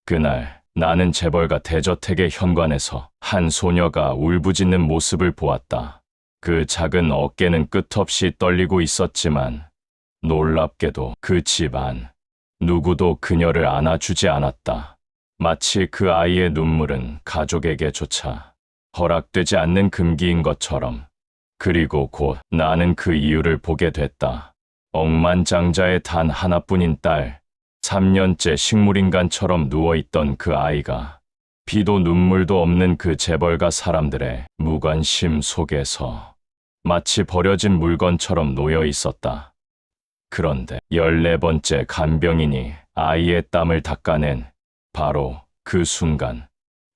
그날 나는 재벌가 대저택의 현관에서 한 소녀가 울부짖는 모습을 보았다. 그 작은 어깨는 끝없이 떨리고 있었지만 놀랍게도 그 집안 누구도 그녀를 안아주지 않았다. 마치 그 아이의 눈물은 가족에게조차 허락되지 않는 금기인 것처럼. 그리고 곧 나는 그 이유를 보게 됐다. 억만장자의 단 하나뿐인 딸, 3년째 식물인간처럼 누워있던 그 아이가 피도 눈물도 없는 그 재벌가 사람들의 무관심 속에서 마치 버려진 물건처럼 놓여 있었다. 그런데 14번째 간병인이 아이의 땀을 닦아낸 바로 그 순간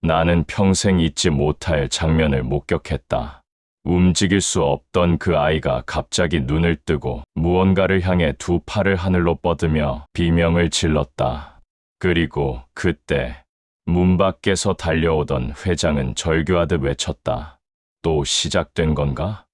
나는 평생 잊지 못할 장면을 목격했다. 움직일 수 없던 그 아이가 갑자기 눈을 뜨고 무언가를 향해 두 팔을 하늘로 뻗으며 비명을 질렀다. 그리고 그때 문 밖에서 달려오던 회장은 절규하듯 외쳤다. 또 시작된 건가?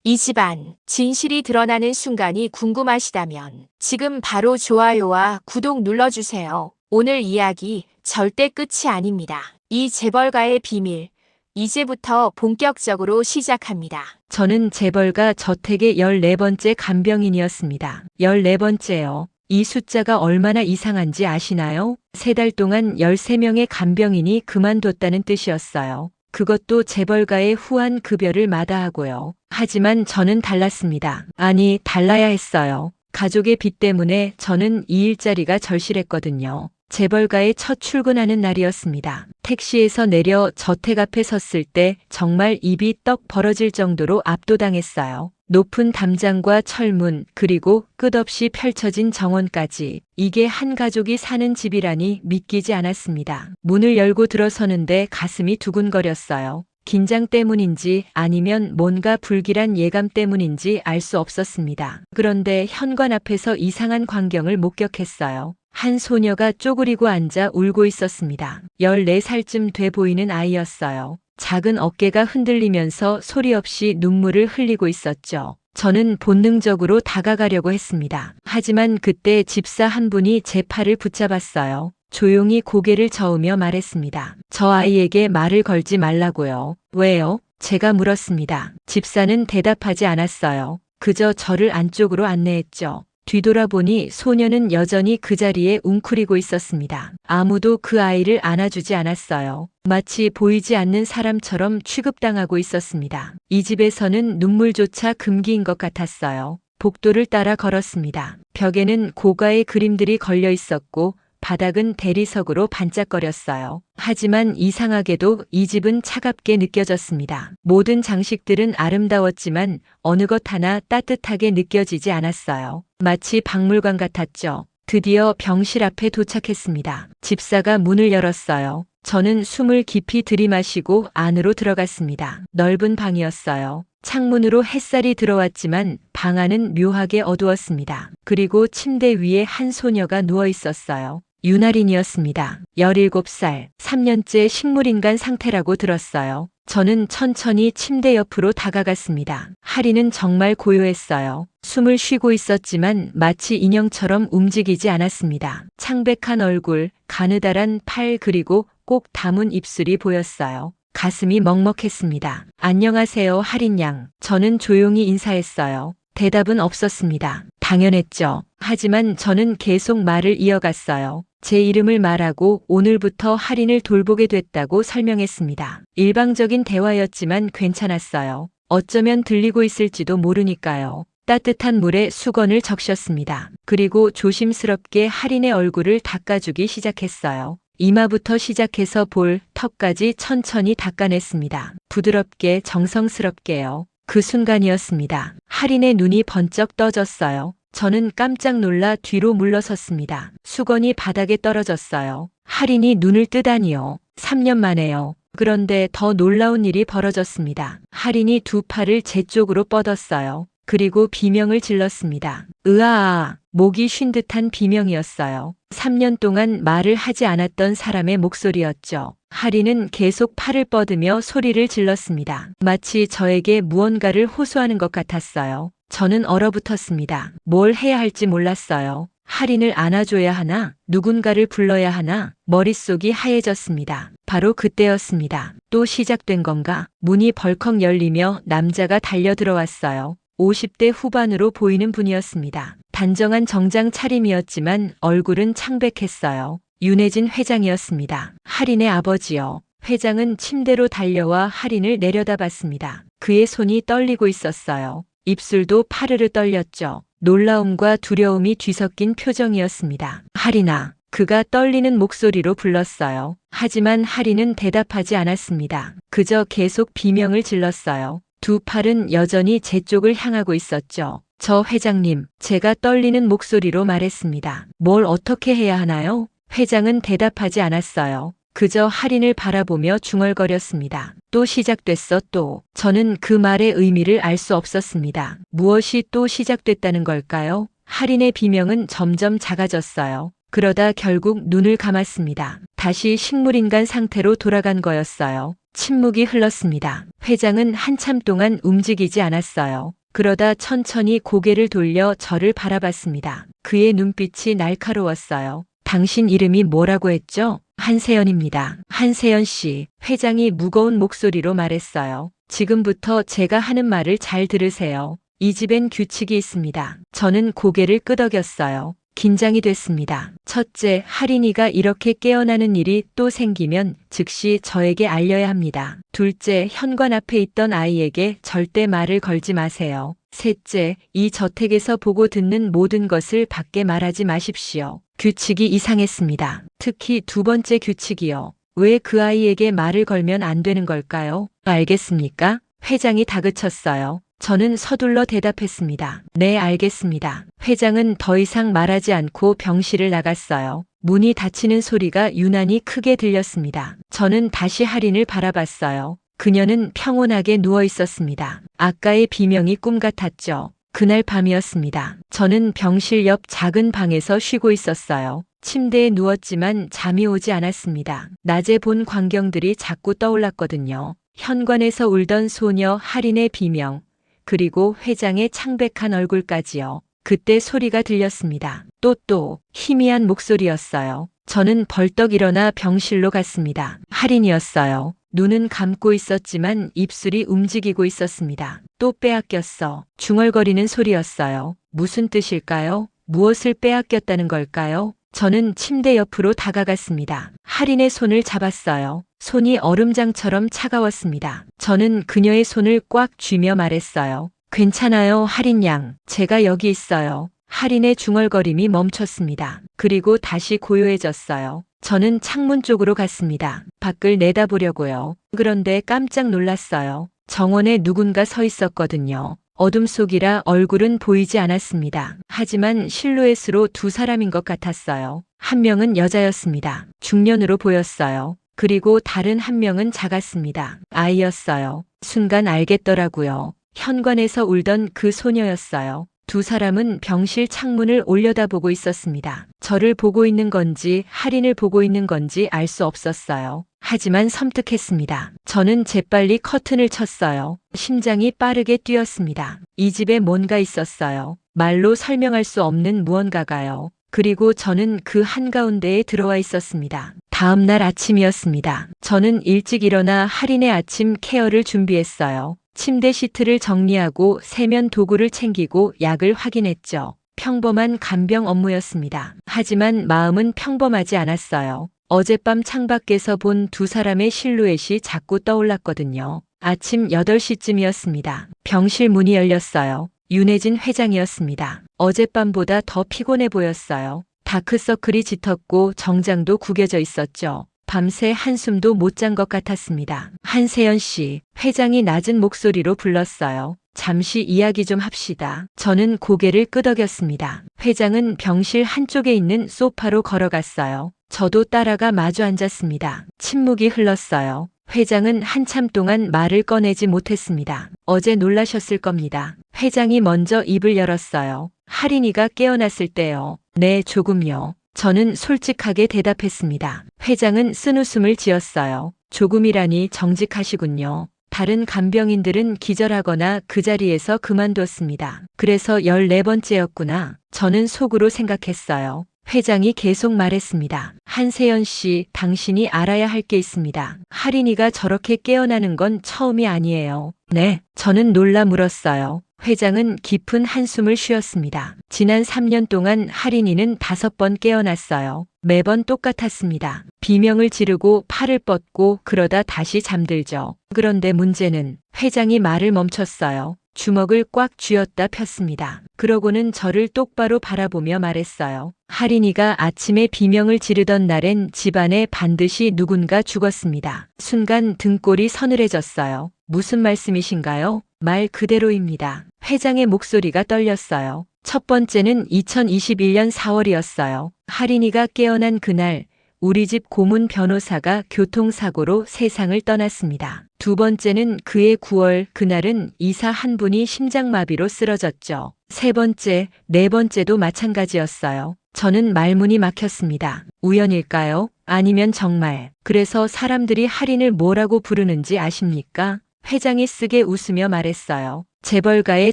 이 집안 진실이 드러나는 순간이 궁금하시다면 지금 바로 좋아요와 구독 눌러주세요. 오늘 이야기 절대 끝이 아닙니다. 이 재벌가의 비밀, 이제부터 본격적으로 시작합니다. 저는 재벌가 저택의 14번째 간병인이었습니다. 14번째요. 이 숫자가 얼마나 이상한지 아시나요? 3달 동안 13명의 간병인이 그만뒀다는 뜻이었어요. 그것도 재벌가의 후한 급여를 마다하고요. 하지만 저는 달랐습니다. 아니, 달라야 했어요. 가족의 빚 때문에 저는 이 일자리가 절실했거든요. 재벌가에 첫 출근하는 날이었습니다. 택시에서 내려 저택 앞에 섰을 때 정말 입이 떡 벌어질 정도로 압도당했어요. 높은 담장과 철문, 그리고 끝없이 펼쳐진 정원까지. 이게 한 가족이 사는 집이라니 믿기지 않았습니다. 문을 열고 들어서는데 가슴이 두근거렸어요. 긴장 때문인지 아니면 뭔가 불길한 예감 때문인지 알 수 없었습니다. 그런데 현관 앞에서 이상한 광경을 목격했어요. 한 소녀가 쪼그리고 앉아 울고 있었습니다. 14살쯤 돼 보이는 아이였어요. 작은 어깨가 흔들리면서 소리 없이 눈물을 흘리고 있었죠. 저는 본능적으로 다가가려고 했습니다. 하지만 그때 집사 한 분이 제 팔을 붙잡았어요. 조용히 고개를 저으며 말했습니다. 저 아이에게 말을 걸지 말라고요. 왜요? 제가 물었습니다. 집사는 대답하지 않았어요. 그저 저를 안쪽으로 안내했죠. 뒤돌아보니 소녀는 여전히 그 자리에 웅크리고 있었습니다. 아무도 그 아이를 안아주지 않았어요. 마치 보이지 않는 사람처럼 취급당하고 있었습니다. 이 집에서는 눈물조차 금기인 것 같았어요. 복도를 따라 걸었습니다. 벽에는 고가의 그림들이 걸려 있었고 바닥은 대리석으로 반짝거렸어요. 하지만 이상하게도 이 집은 차갑게 느껴졌습니다. 모든 장식들은 아름다웠지만 어느 것 하나 따뜻하게 느껴지지 않았어요. 마치 박물관 같았죠. 드디어 병실 앞에 도착했습니다. 집사가 문을 열었어요. 저는 숨을 깊이 들이마시고 안으로 들어갔습니다. 넓은 방이었어요. 창문으로 햇살이 들어왔지만 방 안은 묘하게 어두웠습니다. 그리고 침대 위에 한 소녀가 누워 있었어요. 윤아린이었습니다. 17살, 3년째 식물인간 상태라고 들었어요. 저는 천천히 침대 옆으로 다가갔습니다. 하린은 정말 고요했어요. 숨을 쉬고 있었지만 마치 인형처럼 움직이지 않았습니다. 창백한 얼굴, 가느다란 팔, 그리고 꼭 다문 입술이 보였어요. 가슴이 먹먹했습니다. 안녕하세요, 하린 양. 저는 조용히 인사했어요. 대답은 없었습니다. 당연했죠. 하지만 저는 계속 말을 이어갔어요. 제 이름을 말하고 오늘부터 하린을 돌보게 됐다고 설명했습니다. 일방적인 대화였지만 괜찮았어요. 어쩌면 들리고 있을지도 모르니까요. 따뜻한 물에 수건을 적셨습니다. 그리고 조심스럽게 하린의 얼굴을 닦아주기 시작했어요. 이마부터 시작해서 볼, 턱까지 천천히 닦아냈습니다. 부드럽게 정성스럽게요. 그 순간이었습니다. 하린의 눈이 번쩍 떠졌어요. 저는 깜짝 놀라 뒤로 물러섰습니다. 수건이 바닥에 떨어졌어요. 하린이 눈을 뜨다니요. 3년 만에요. 그런데 더 놀라운 일이 벌어졌습니다. 하린이 두 팔을 제 쪽으로 뻗었어요. 그리고 비명을 질렀습니다. 으아아, 목이 쉰 듯한 비명이었어요. 3년 동안 말을 하지 않았던 사람의 목소리였죠. 하린은 계속 팔을 뻗으며 소리를 질렀습니다. 마치 저에게 무언가를 호소하는 것 같았어요. 저는 얼어붙었습니다. 뭘 해야 할지 몰랐어요. 할인을 안아줘야 하나? 누군가를 불러야 하나? 머릿속이 하얘졌습니다. 바로 그때였습니다. 또 시작된 건가? 문이 벌컥 열리며 남자가 달려 들어왔어요. 50대 후반으로 보이는 분이었습니다. 단정한 정장 차림이었지만 얼굴은 창백했어요. 윤혜진 회장이었습니다. 할인의 아버지요. 회장은 침대로 달려와 할인을 내려다봤습니다. 그의 손이 떨리고 있었어요. 입술도 파르르 떨렸죠. 놀라움과 두려움이 뒤섞인 표정이었습니다. 할인아. 그가 떨리는 목소리로 불렀어요. 하지만 할인은 대답하지 않았습니다. 그저 계속 비명을 질렀어요. 두 팔은 여전히 제 쪽을 향하고 있었죠. 저 회장님, 제가 떨리는 목소리로 말했습니다. 뭘 어떻게 해야 하나요? 회장은 대답하지 않았어요. 그저 할인을 바라보며 중얼거렸습니다. 또 시작됐어 또. 저는 그 말의 의미를 알 수 없었습니다. 무엇이 또 시작됐다는 걸까요? 할인의 비명은 점점 작아졌어요. 그러다 결국 눈을 감았습니다. 다시 식물인간 상태로 돌아간 거였어요. 침묵이 흘렀습니다. 회장은 한참 동안 움직이지 않았어요. 그러다 천천히 고개를 돌려 저를 바라봤습니다. 그의 눈빛이 날카로웠어요. 당신 이름이 뭐라고 했죠? 한세연입니다. 한세연 씨, 회장이 무거운 목소리로 말했어요. 지금부터 제가 하는 말을 잘 들으세요. 이 집엔 규칙이 있습니다. 저는 고개를 끄덕였어요. 긴장이 됐습니다. 첫째, 할인이가 이렇게 깨어나는 일이 또 생기면 즉시 저에게 알려야 합니다. 둘째, 현관 앞에 있던 아이에게 절대 말을 걸지 마세요. 셋째, 이 저택에서 보고 듣는 모든 것을 밖에 말하지 마십시오. 규칙이 이상했습니다. 특히 두 번째 규칙이요. 왜 그 아이에게 말을 걸면 안 되는 걸까요? 알겠습니까? 회장이 다그쳤어요. 저는 서둘러 대답했습니다. 네, 알겠습니다. 회장은 더 이상 말하지 않고 병실을 나갔어요. 문이 닫히는 소리가 유난히 크게 들렸습니다. 저는 다시 할인을 바라봤어요. 그녀는 평온하게 누워 있었습니다. 아까의 비명이 꿈 같았죠. 그날 밤이었습니다. 저는 병실 옆 작은 방에서 쉬고 있었어요. 침대에 누웠지만 잠이 오지 않았습니다. 낮에 본 광경들이 자꾸 떠올랐거든요. 현관에서 울던 소녀 할인의 비명, 그리고 회장의 창백한 얼굴까지요. 그때 소리가 들렸습니다. 또 희미한 목소리였어요. 저는 벌떡 일어나 병실로 갔습니다. 할인이었어요. 눈은 감고 있었지만 입술이 움직이고 있었습니다. 또 빼앗겼어. 중얼거리는 소리였어요. 무슨 뜻일까요? 무엇을 빼앗겼다는 걸까요? 저는 침대 옆으로 다가갔습니다. 할인의 손을 잡았어요. 손이 얼음장처럼 차가웠습니다. 저는 그녀의 손을 꽉 쥐며 말했어요. 괜찮아요, 할인 양. 제가 여기 있어요. 할인의 중얼거림이 멈췄습니다. 그리고 다시 고요해졌어요. 저는 창문 쪽으로 갔습니다. 밖을 내다보려고요. 그런데 깜짝 놀랐어요. 정원에 누군가 서 있었거든요. 어둠 속이라 얼굴은 보이지 않았습니다. 하지만 실루엣으로 두 사람인 것 같았어요. 한 명은 여자였습니다. 중년으로 보였어요. 그리고 다른 한 명은 작았습니다. 아이였어요. 순간 알겠더라고요. 현관에서 울던 그 소녀였어요. 두 사람은 병실 창문을 올려다보고 있었습니다. 저를 보고 있는 건지 할인을 보고 있는 건지 알 수 없었어요. 하지만 섬뜩했습니다. 저는 재빨리 커튼을 쳤어요. 심장이 빠르게 뛰었습니다. 이 집에 뭔가 있었어요. 말로 설명할 수 없는 무언가가요. 그리고 저는 그 한가운데에 들어와 있었습니다. 다음 날 아침이었습니다. 저는 일찍 일어나 할인의 아침 케어를 준비했어요. 침대 시트를 정리하고 세면 도구를 챙기고 약을 확인했죠. 평범한 간병 업무였습니다. 하지만 마음은 평범하지 않았어요. 어젯밤 창밖에서 본 두 사람의 실루엣이 자꾸 떠올랐거든요. 아침 8시쯤이었습니다. 병실 문이 열렸어요. 윤혜진 회장이었습니다. 어젯밤보다 더 피곤해 보였어요. 다크서클이 짙었고 정장도 구겨져 있었죠. 밤새 한숨도 못 잔 것 같았습니다. 한세연 씨, 회장이 낮은 목소리로 불렀어요. 잠시 이야기 좀 합시다. 저는 고개를 끄덕였습니다. 회장은 병실 한쪽에 있는 소파로 걸어갔어요. 저도 따라가 마주 앉았습니다. 침묵이 흘렀어요. 회장은 한참 동안 말을 꺼내지 못했습니다. 어제 놀라셨을 겁니다. 회장이 먼저 입을 열었어요. 할인이가 깨어났을 때요. 네, 조금요. 저는 솔직하게 대답했습니다. 회장은 쓴웃음을 지었어요. 조금이라니 정직하시군요. 다른 간병인들은 기절하거나 그 자리에서 그만뒀습니다. 그래서 14번째였구나. 저는 속으로 생각했어요. 회장이 계속 말했습니다. 한세연 씨, 당신이 알아야 할 게 있습니다. 할인이가 저렇게 깨어나는 건 처음이 아니에요. 네, 저는 놀라 물었어요. 회장은 깊은 한숨을 쉬었습니다. 지난 3년 동안 할인이는 5번 깨어났어요. 매번 똑같았습니다. 비명을 지르고 팔을 뻗고 그러다 다시 잠들죠. 그런데 문제는 회장이 말을 멈췄어요. 주먹을 꽉 쥐었다 폈습니다. 그러고는 저를 똑바로 바라보며 말했어요. 할인이가 아침에 비명을 지르던 날엔 집안에 반드시 누군가 죽었습니다. 순간 등골이 서늘해졌어요. 무슨 말씀이신가요? 말 그대로입니다. 회장의 목소리가 떨렸어요. 첫 번째는 2021년 4월이었어요. 할인이가 깨어난 그날 우리 집 고문 변호사가 교통사고로 세상을 떠났습니다. 두 번째는 그해 9월, 그날은 이사 한 분이 심장마비로 쓰러졌죠. 세 번째, 네 번째도 마찬가지였어요. 저는 말문이 막혔습니다. 우연일까요? 아니면 정말. 그래서 사람들이 할인을 뭐라고 부르는지 아십니까? 회장이 쓰게 웃으며 말했어요. 재벌가의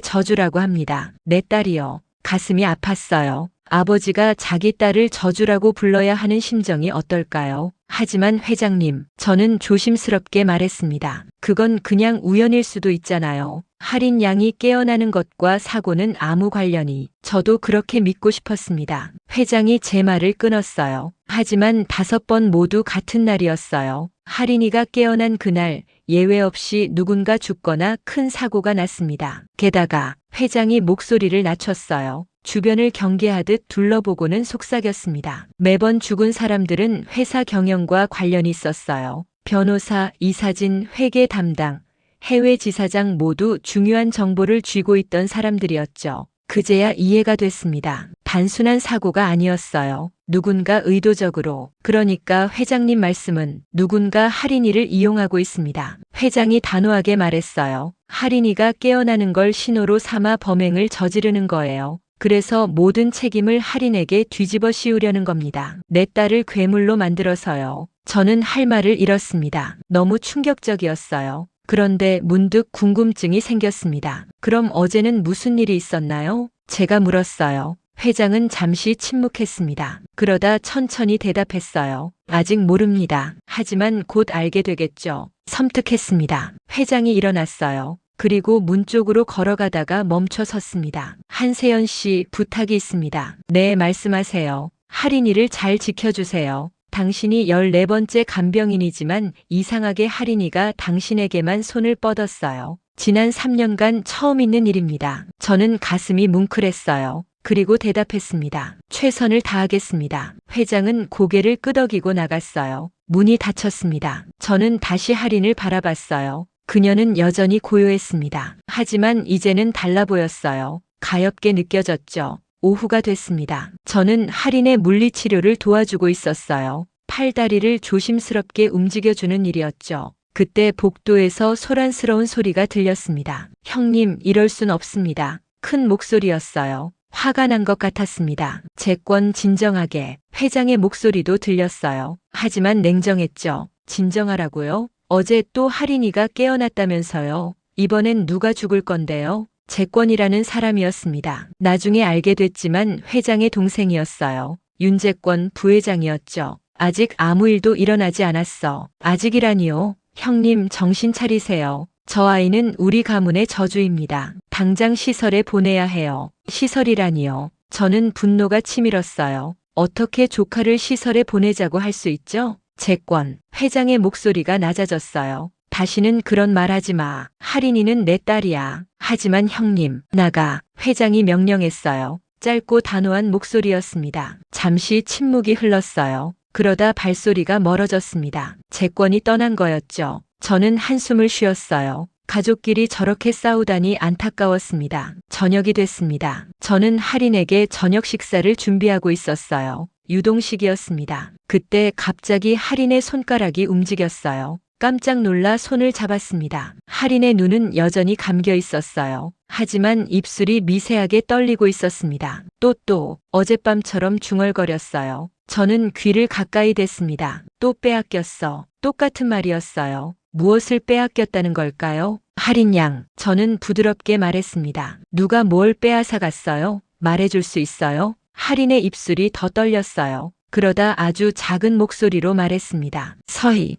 저주라고 합니다. 내 딸이요. 가슴이 아팠어요. 아버지가 자기 딸을 저주라고 불러야 하는 심정이 어떨까요? 하지만 회장님, 저는 조심스럽게 말했습니다. 그건 그냥 우연일 수도 있잖아요. 할인 양이 깨어나는 것과 사고는 아무 관련이. 저도 그렇게 믿고 싶었습니다. 회장이 제 말을 끊었어요. 하지만 5번 모두 같은 날이었어요. 할인이가 깨어난 그날 예외 없이 누군가 죽거나 큰 사고가 났습니다. 게다가 회장이 목소리를 낮췄어요. 주변을 경계하듯 둘러보고는 속삭였습니다. 매번 죽은 사람들은 회사 경영과 관련이 있었어요. 변호사, 이사진, 회계 담당, 해외 지사장 모두 중요한 정보를 쥐고 있던 사람들이었죠. 그제야 이해가 됐습니다. 단순한 사고가 아니었어요. 누군가 의도적으로. 그러니까 회장님 말씀은 누군가 할인이를 이용하고 있습니다. 회장이 단호하게 말했어요. 할인이가 깨어나는 걸 신호로 삼아 범행을 저지르는 거예요. 그래서 모든 책임을 할인에게 뒤집어 씌우려는 겁니다. 내 딸을 괴물로 만들어서요. 저는 할 말을 잃었습니다. 너무 충격적이었어요. 그런데 문득 궁금증이 생겼습니다. 그럼 어제는 무슨 일이 있었나요? 제가 물었어요. 회장은 잠시 침묵했습니다. 그러다 천천히 대답했어요. 아직 모릅니다. 하지만 곧 알게 되겠죠. 섬뜩했습니다. 회장이 일어났어요. 그리고 문 쪽으로 걸어가다가 멈춰 섰습니다. 한세연 씨, 부탁이 있습니다. 네, 말씀하세요. 할인이를 잘 지켜주세요. 당신이 14번째 간병인이지만 이상하게 할인이가 당신에게만 손을 뻗었어요. 지난 3년간 처음 있는 일입니다. 저는 가슴이 뭉클했어요. 그리고 대답했습니다. 최선을 다하겠습니다. 회장은 고개를 끄덕이고 나갔어요. 문이 닫혔습니다. 저는 다시 할인을 바라봤어요. 그녀는 여전히 고요했습니다. 하지만 이제는 달라 보였어요. 가엾게 느껴졌죠. 오후가 됐습니다. 저는 할인의 물리치료를 도와주고 있었어요. 팔다리를 조심스럽게 움직여주는 일이었죠. 그때 복도에서 소란스러운 소리가 들렸습니다. 형님, 이럴 순 없습니다. 큰 목소리였어요. 화가 난 것 같았습니다. 재권 진정하게. 회장의 목소리도 들렸어요. 하지만 냉정했죠. 진정하라고요? 어제 또 할인이가 깨어났다면서요. 이번엔 누가 죽을 건데요? 재권이라는 사람이었습니다. 나중에 알게 됐지만 회장의 동생이었어요. 윤재권 부회장이었죠. 아직 아무 일도 일어나지 않았어. 아직이라니요. 형님, 정신 차리세요. 저 아이는 우리 가문의 저주입니다. 당장 시설에 보내야 해요. 시설이라니요. 저는 분노가 치밀었어요. 어떻게 조카를 시설에 보내자고 할 수 있죠? 재권. 회장의 목소리가 낮아졌어요. 다시는 그런 말 하지 마. 할인이는 내 딸이야. 하지만 형님, 나가. 회장이 명령했어요. 짧고 단호한 목소리였습니다. 잠시 침묵이 흘렀어요. 그러다 발소리가 멀어졌습니다. 재권이 떠난 거였죠. 저는 한숨을 쉬었어요. 가족끼리 저렇게 싸우다니 안타까웠습니다. 저녁이 됐습니다. 저는 할인에게 저녁 식사를 준비하고 있었어요. 유동식이었습니다. 그때 갑자기 할인의 손가락이 움직였어요. 깜짝 놀라 손을 잡았습니다. 할인의 눈은 여전히 감겨 있었어요. 하지만 입술이 미세하게 떨리고 있었습니다. 또 어젯밤처럼 중얼거렸어요. 저는 귀를 가까이 댔습니다. 또 빼앗겼어. 똑같은 말이었어요. 무엇을 빼앗겼다는 걸까요? 할인 양, 저는 부드럽게 말했습니다. 누가 뭘 빼앗아 갔어요? 말해줄 수 있어요? 할인의 입술이 더 떨렸어요. 그러다 아주 작은 목소리로 말했습니다.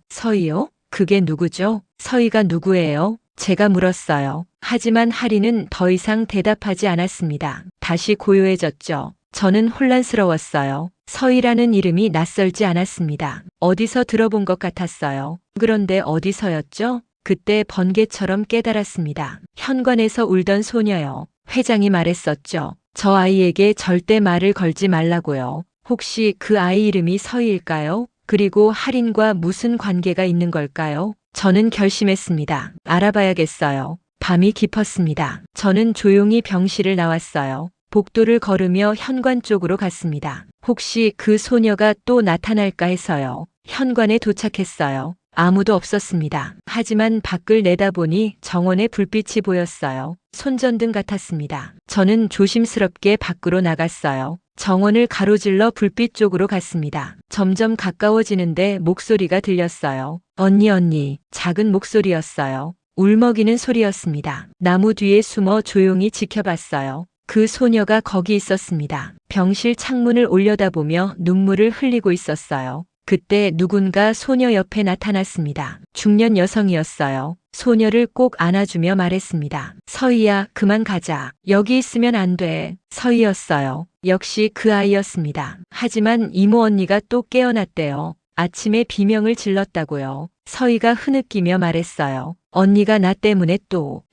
서희요? 그게 누구죠? 서희가 누구예요? 제가 물었어요. 하지만 할인은 더 이상 대답하지 않았습니다. 다시 고요해졌죠. 저는 혼란스러웠어요. 서희라는 이름이 낯설지 않았습니다. 어디서 들어본 것 같았어요. 그런데 어디서였죠? 그때 번개처럼 깨달았습니다. 현관에서 울던 소녀요. 회장이 말했었죠. 저 아이에게 절대 말을 걸지 말라고요. 혹시 그 아이 이름이 서희일까요? 그리고 할인과 무슨 관계가 있는 걸까요? 저는 결심했습니다. 알아봐야겠어요. 밤이 깊었습니다. 저는 조용히 병실을 나왔어요. 복도를 걸으며 현관 쪽으로 갔습니다. 혹시 그 소녀가 또 나타날까 해서요. 현관에 도착했어요. 아무도 없었습니다. 하지만 밖을 내다보니 정원의 불빛이 보였어요. 손전등 같았습니다. 저는 조심스럽게 밖으로 나갔어요. 정원을 가로질러 불빛 쪽으로 갔습니다. 점점 가까워지는데 목소리가 들렸어요. 언니, 작은 목소리였어요. 울먹이는 소리였습니다. 나무 뒤에 숨어 조용히 지켜봤어요. 그 소녀가 거기 있었습니다. 병실 창문을 올려다보며 눈물을 흘리고 있었어요. 그때 누군가 소녀 옆에 나타났습니다. 중년 여성이었어요. 소녀를 꼭 안아주며 말했습니다. 서희야, 그만 가자. 여기 있으면 안 돼. 서희였어요. 역시 그 아이였습니다. 하지만 이모 언니가 또 깨어났대요. 아침에 비명을 질렀다고요. 서희가 흐느끼며 말했어요. 언니가 나 때문에 또.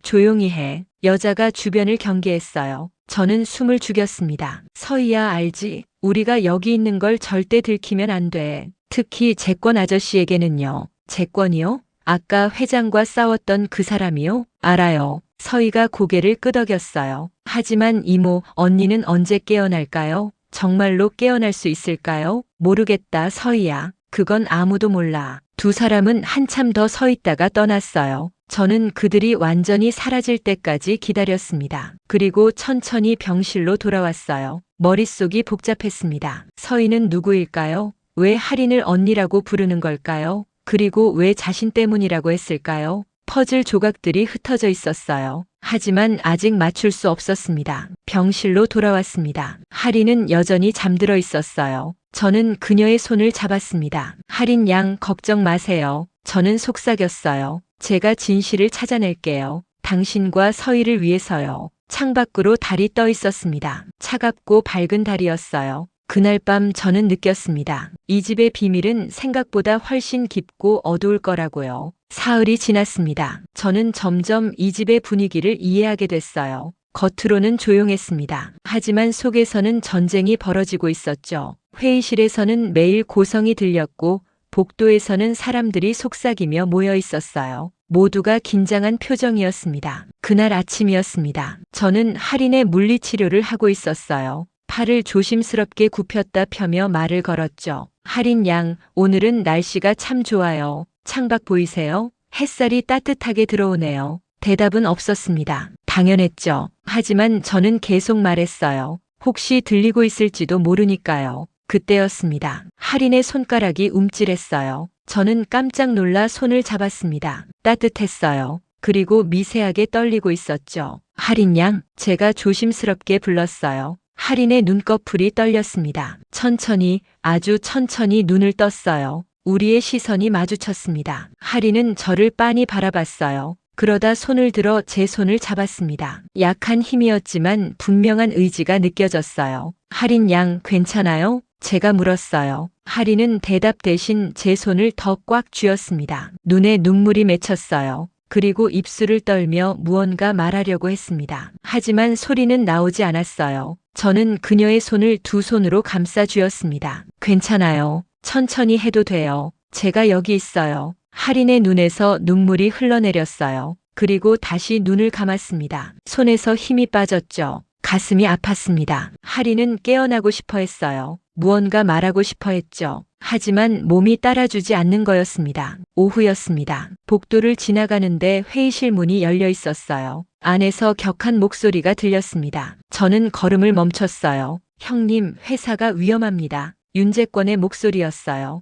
조용히 해. 여자가 주변을 경계했어요. 저는 숨을 죽였습니다. 서희야, 알지? 우리가 여기 있는 걸 절대 들키면 안 돼. 특히 재권 아저씨에게는요. 재권이요? 아까 회장과 싸웠던 그 사람이요? 알아요. 서희가 고개를 끄덕였어요. 하지만 이모, 언니는 언제 깨어날까요? 정말로 깨어날 수 있을까요? 모르겠다, 서희야. 그건 아무도 몰라. 두 사람은 한참 더 서 있다가 떠났어요. 저는 그들이 완전히 사라질 때까지 기다렸습니다. 그리고 천천히 병실로 돌아왔어요. 머릿속이 복잡했습니다. 서희는 누구일까요? 왜 할인을 언니라고 부르는 걸까요? 그리고 왜 자신 때문이라고 했을까요? 퍼즐 조각들이 흩어져 있었어요. 하지만 아직 맞출 수 없었습니다. 병실로 돌아왔습니다. 할인은 여전히 잠들어 있었어요. 저는 그녀의 손을 잡았습니다. 할인 양, 걱정 마세요. 저는 속삭였어요. 제가 진실을 찾아낼게요. 당신과 서희를 위해서요. 창밖으로 달이 떠 있었습니다. 차갑고 밝은 달이었어요. 그날 밤 저는 느꼈습니다. 이 집의 비밀은 생각보다 훨씬 깊고 어두울 거라고요. 사흘이 지났습니다. 저는 점점 이 집의 분위기를 이해하게 됐어요. 겉으로는 조용했습니다. 하지만 속에서는 전쟁이 벌어지고 있었죠. 회의실에서는 매일 고성이 들렸고 복도에서는 사람들이 속삭이며 모여 있었어요. 모두가 긴장한 표정이었습니다. 그날 아침이었습니다. 저는 할인의 물리치료를 하고 있었어요. 팔을 조심스럽게 굽혔다 펴며 말을 걸었죠. 할인 양, 오늘은 날씨가 참 좋아요. 창밖 보이세요? 햇살이 따뜻하게 들어오네요. 대답은 없었습니다. 당연했죠. 하지만 저는 계속 말했어요. 혹시 들리고 있을지도 모르니까요. 그때였습니다. 할인의 손가락이 움찔했어요. 저는 깜짝 놀라 손을 잡았습니다. 따뜻했어요. 그리고 미세하게 떨리고 있었죠. 할인 양, 제가 조심스럽게 불렀어요. 할인의 눈꺼풀이 떨렸습니다. 천천히, 아주 천천히 눈을 떴어요. 우리의 시선이 마주쳤습니다. 할인은 저를 빤히 바라봤어요. 그러다 손을 들어 제 손을 잡았습니다. 약한 힘이었지만 분명한 의지가 느껴졌어요. 할인 양, 괜찮아요? 제가 물었어요. 할인은 대답 대신 제 손을 더 꽉 쥐었습니다. 눈에 눈물이 맺혔어요. 그리고 입술을 떨며 무언가 말하려고 했습니다. 하지만 소리는 나오지 않았어요. 저는 그녀의 손을 두 손으로 감싸 쥐었습니다. 괜찮아요. 천천히 해도 돼요. 제가 여기 있어요. 할인의 눈에서 눈물이 흘러내렸어요. 그리고 다시 눈을 감았습니다. 손에서 힘이 빠졌죠. 가슴이 아팠습니다. 할인은 깨어나고 싶어 했어요. 무언가 말하고 싶어 했죠. 하지만 몸이 따라주지 않는 거였습니다. 오후였습니다. 복도를 지나가는데 회의실 문이 열려 있었어요. 안에서 격한 목소리가 들렸습니다. 저는 걸음을 멈췄어요. 형님, 회사가 위험합니다. 윤재권의 목소리였어요.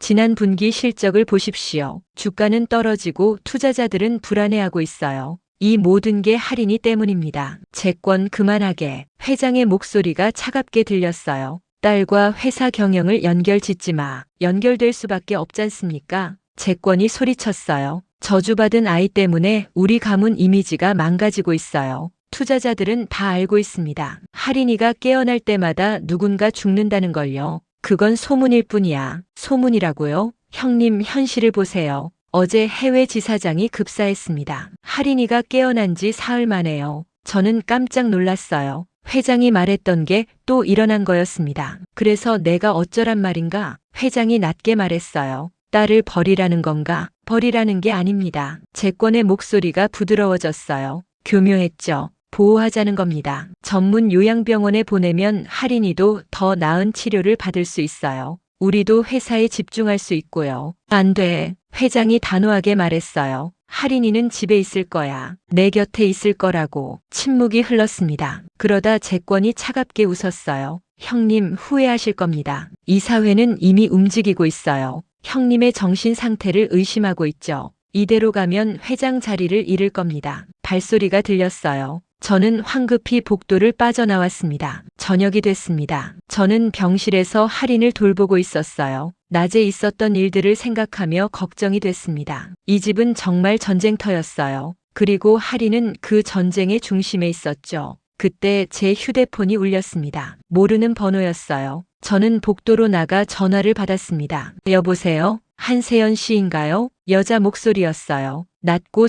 지난 분기 실적을 보십시오. 주가는 떨어지고 투자자들은 불안해하고 있어요. 이 모든 게 할인이 때문입니다. 채권 그만하게. 회장의 목소리가 차갑게 들렸어요. 딸과 회사 경영을 연결짓지 마. 연결될 수밖에 없잖습니까? 채권이 소리쳤어요. 저주받은 아이 때문에 우리 가문 이미지가 망가지고 있어요. 투자자들은 다 알고 있습니다. 할인이가 깨어날 때마다 누군가 죽는다는 걸요. 그건 소문일 뿐이야. 소문이라고요? 형님, 현실을 보세요. 어제 해외 지사장이 급사했습니다. 할인이가 깨어난 지 사흘 만에요. 저는 깜짝 놀랐어요. 회장이 말했던 게 또 일어난 거였습니다. 그래서 내가 어쩌란 말인가? 회장이 낮게 말했어요. 딸을 버리라는 건가? 버리라는 게 아닙니다. 채권의 목소리가 부드러워졌어요. 교묘했죠. 보호하자는 겁니다. 전문 요양병원에 보내면 할인이도 더 나은 치료를 받을 수 있어요. 우리도 회사에 집중할 수 있고요. 안 돼. 회장이 단호하게 말했어요. 할인이는 집에 있을 거야. 내 곁에 있을 거라고. 침묵이 흘렀습니다. 그러다 채권이 차갑게 웃었어요. 형님, 후회하실 겁니다. 이사회는 이미 움직이고 있어요. 형님의 정신 상태를 의심하고 있죠. 이대로 가면 회장 자리를 잃을 겁니다. 발소리가 들렸어요. 저는 황급히 복도를 빠져나왔습니다. 저녁이 됐습니다. 저는 병실에서 할인을 돌보고 있었어요. 낮에 있었던 일들을 생각하며 걱정이 됐습니다. 이 집은 정말 전쟁터였어요. 그리고 할인은 그 전쟁의 중심에 있었죠. 그때 제 휴대폰이 울렸습니다. 모르는 번호였어요. 저는 복도로 나가 전화를 받았습니다. 여보세요? 한세연 씨인가요? 여자 목소리였어요. 낮고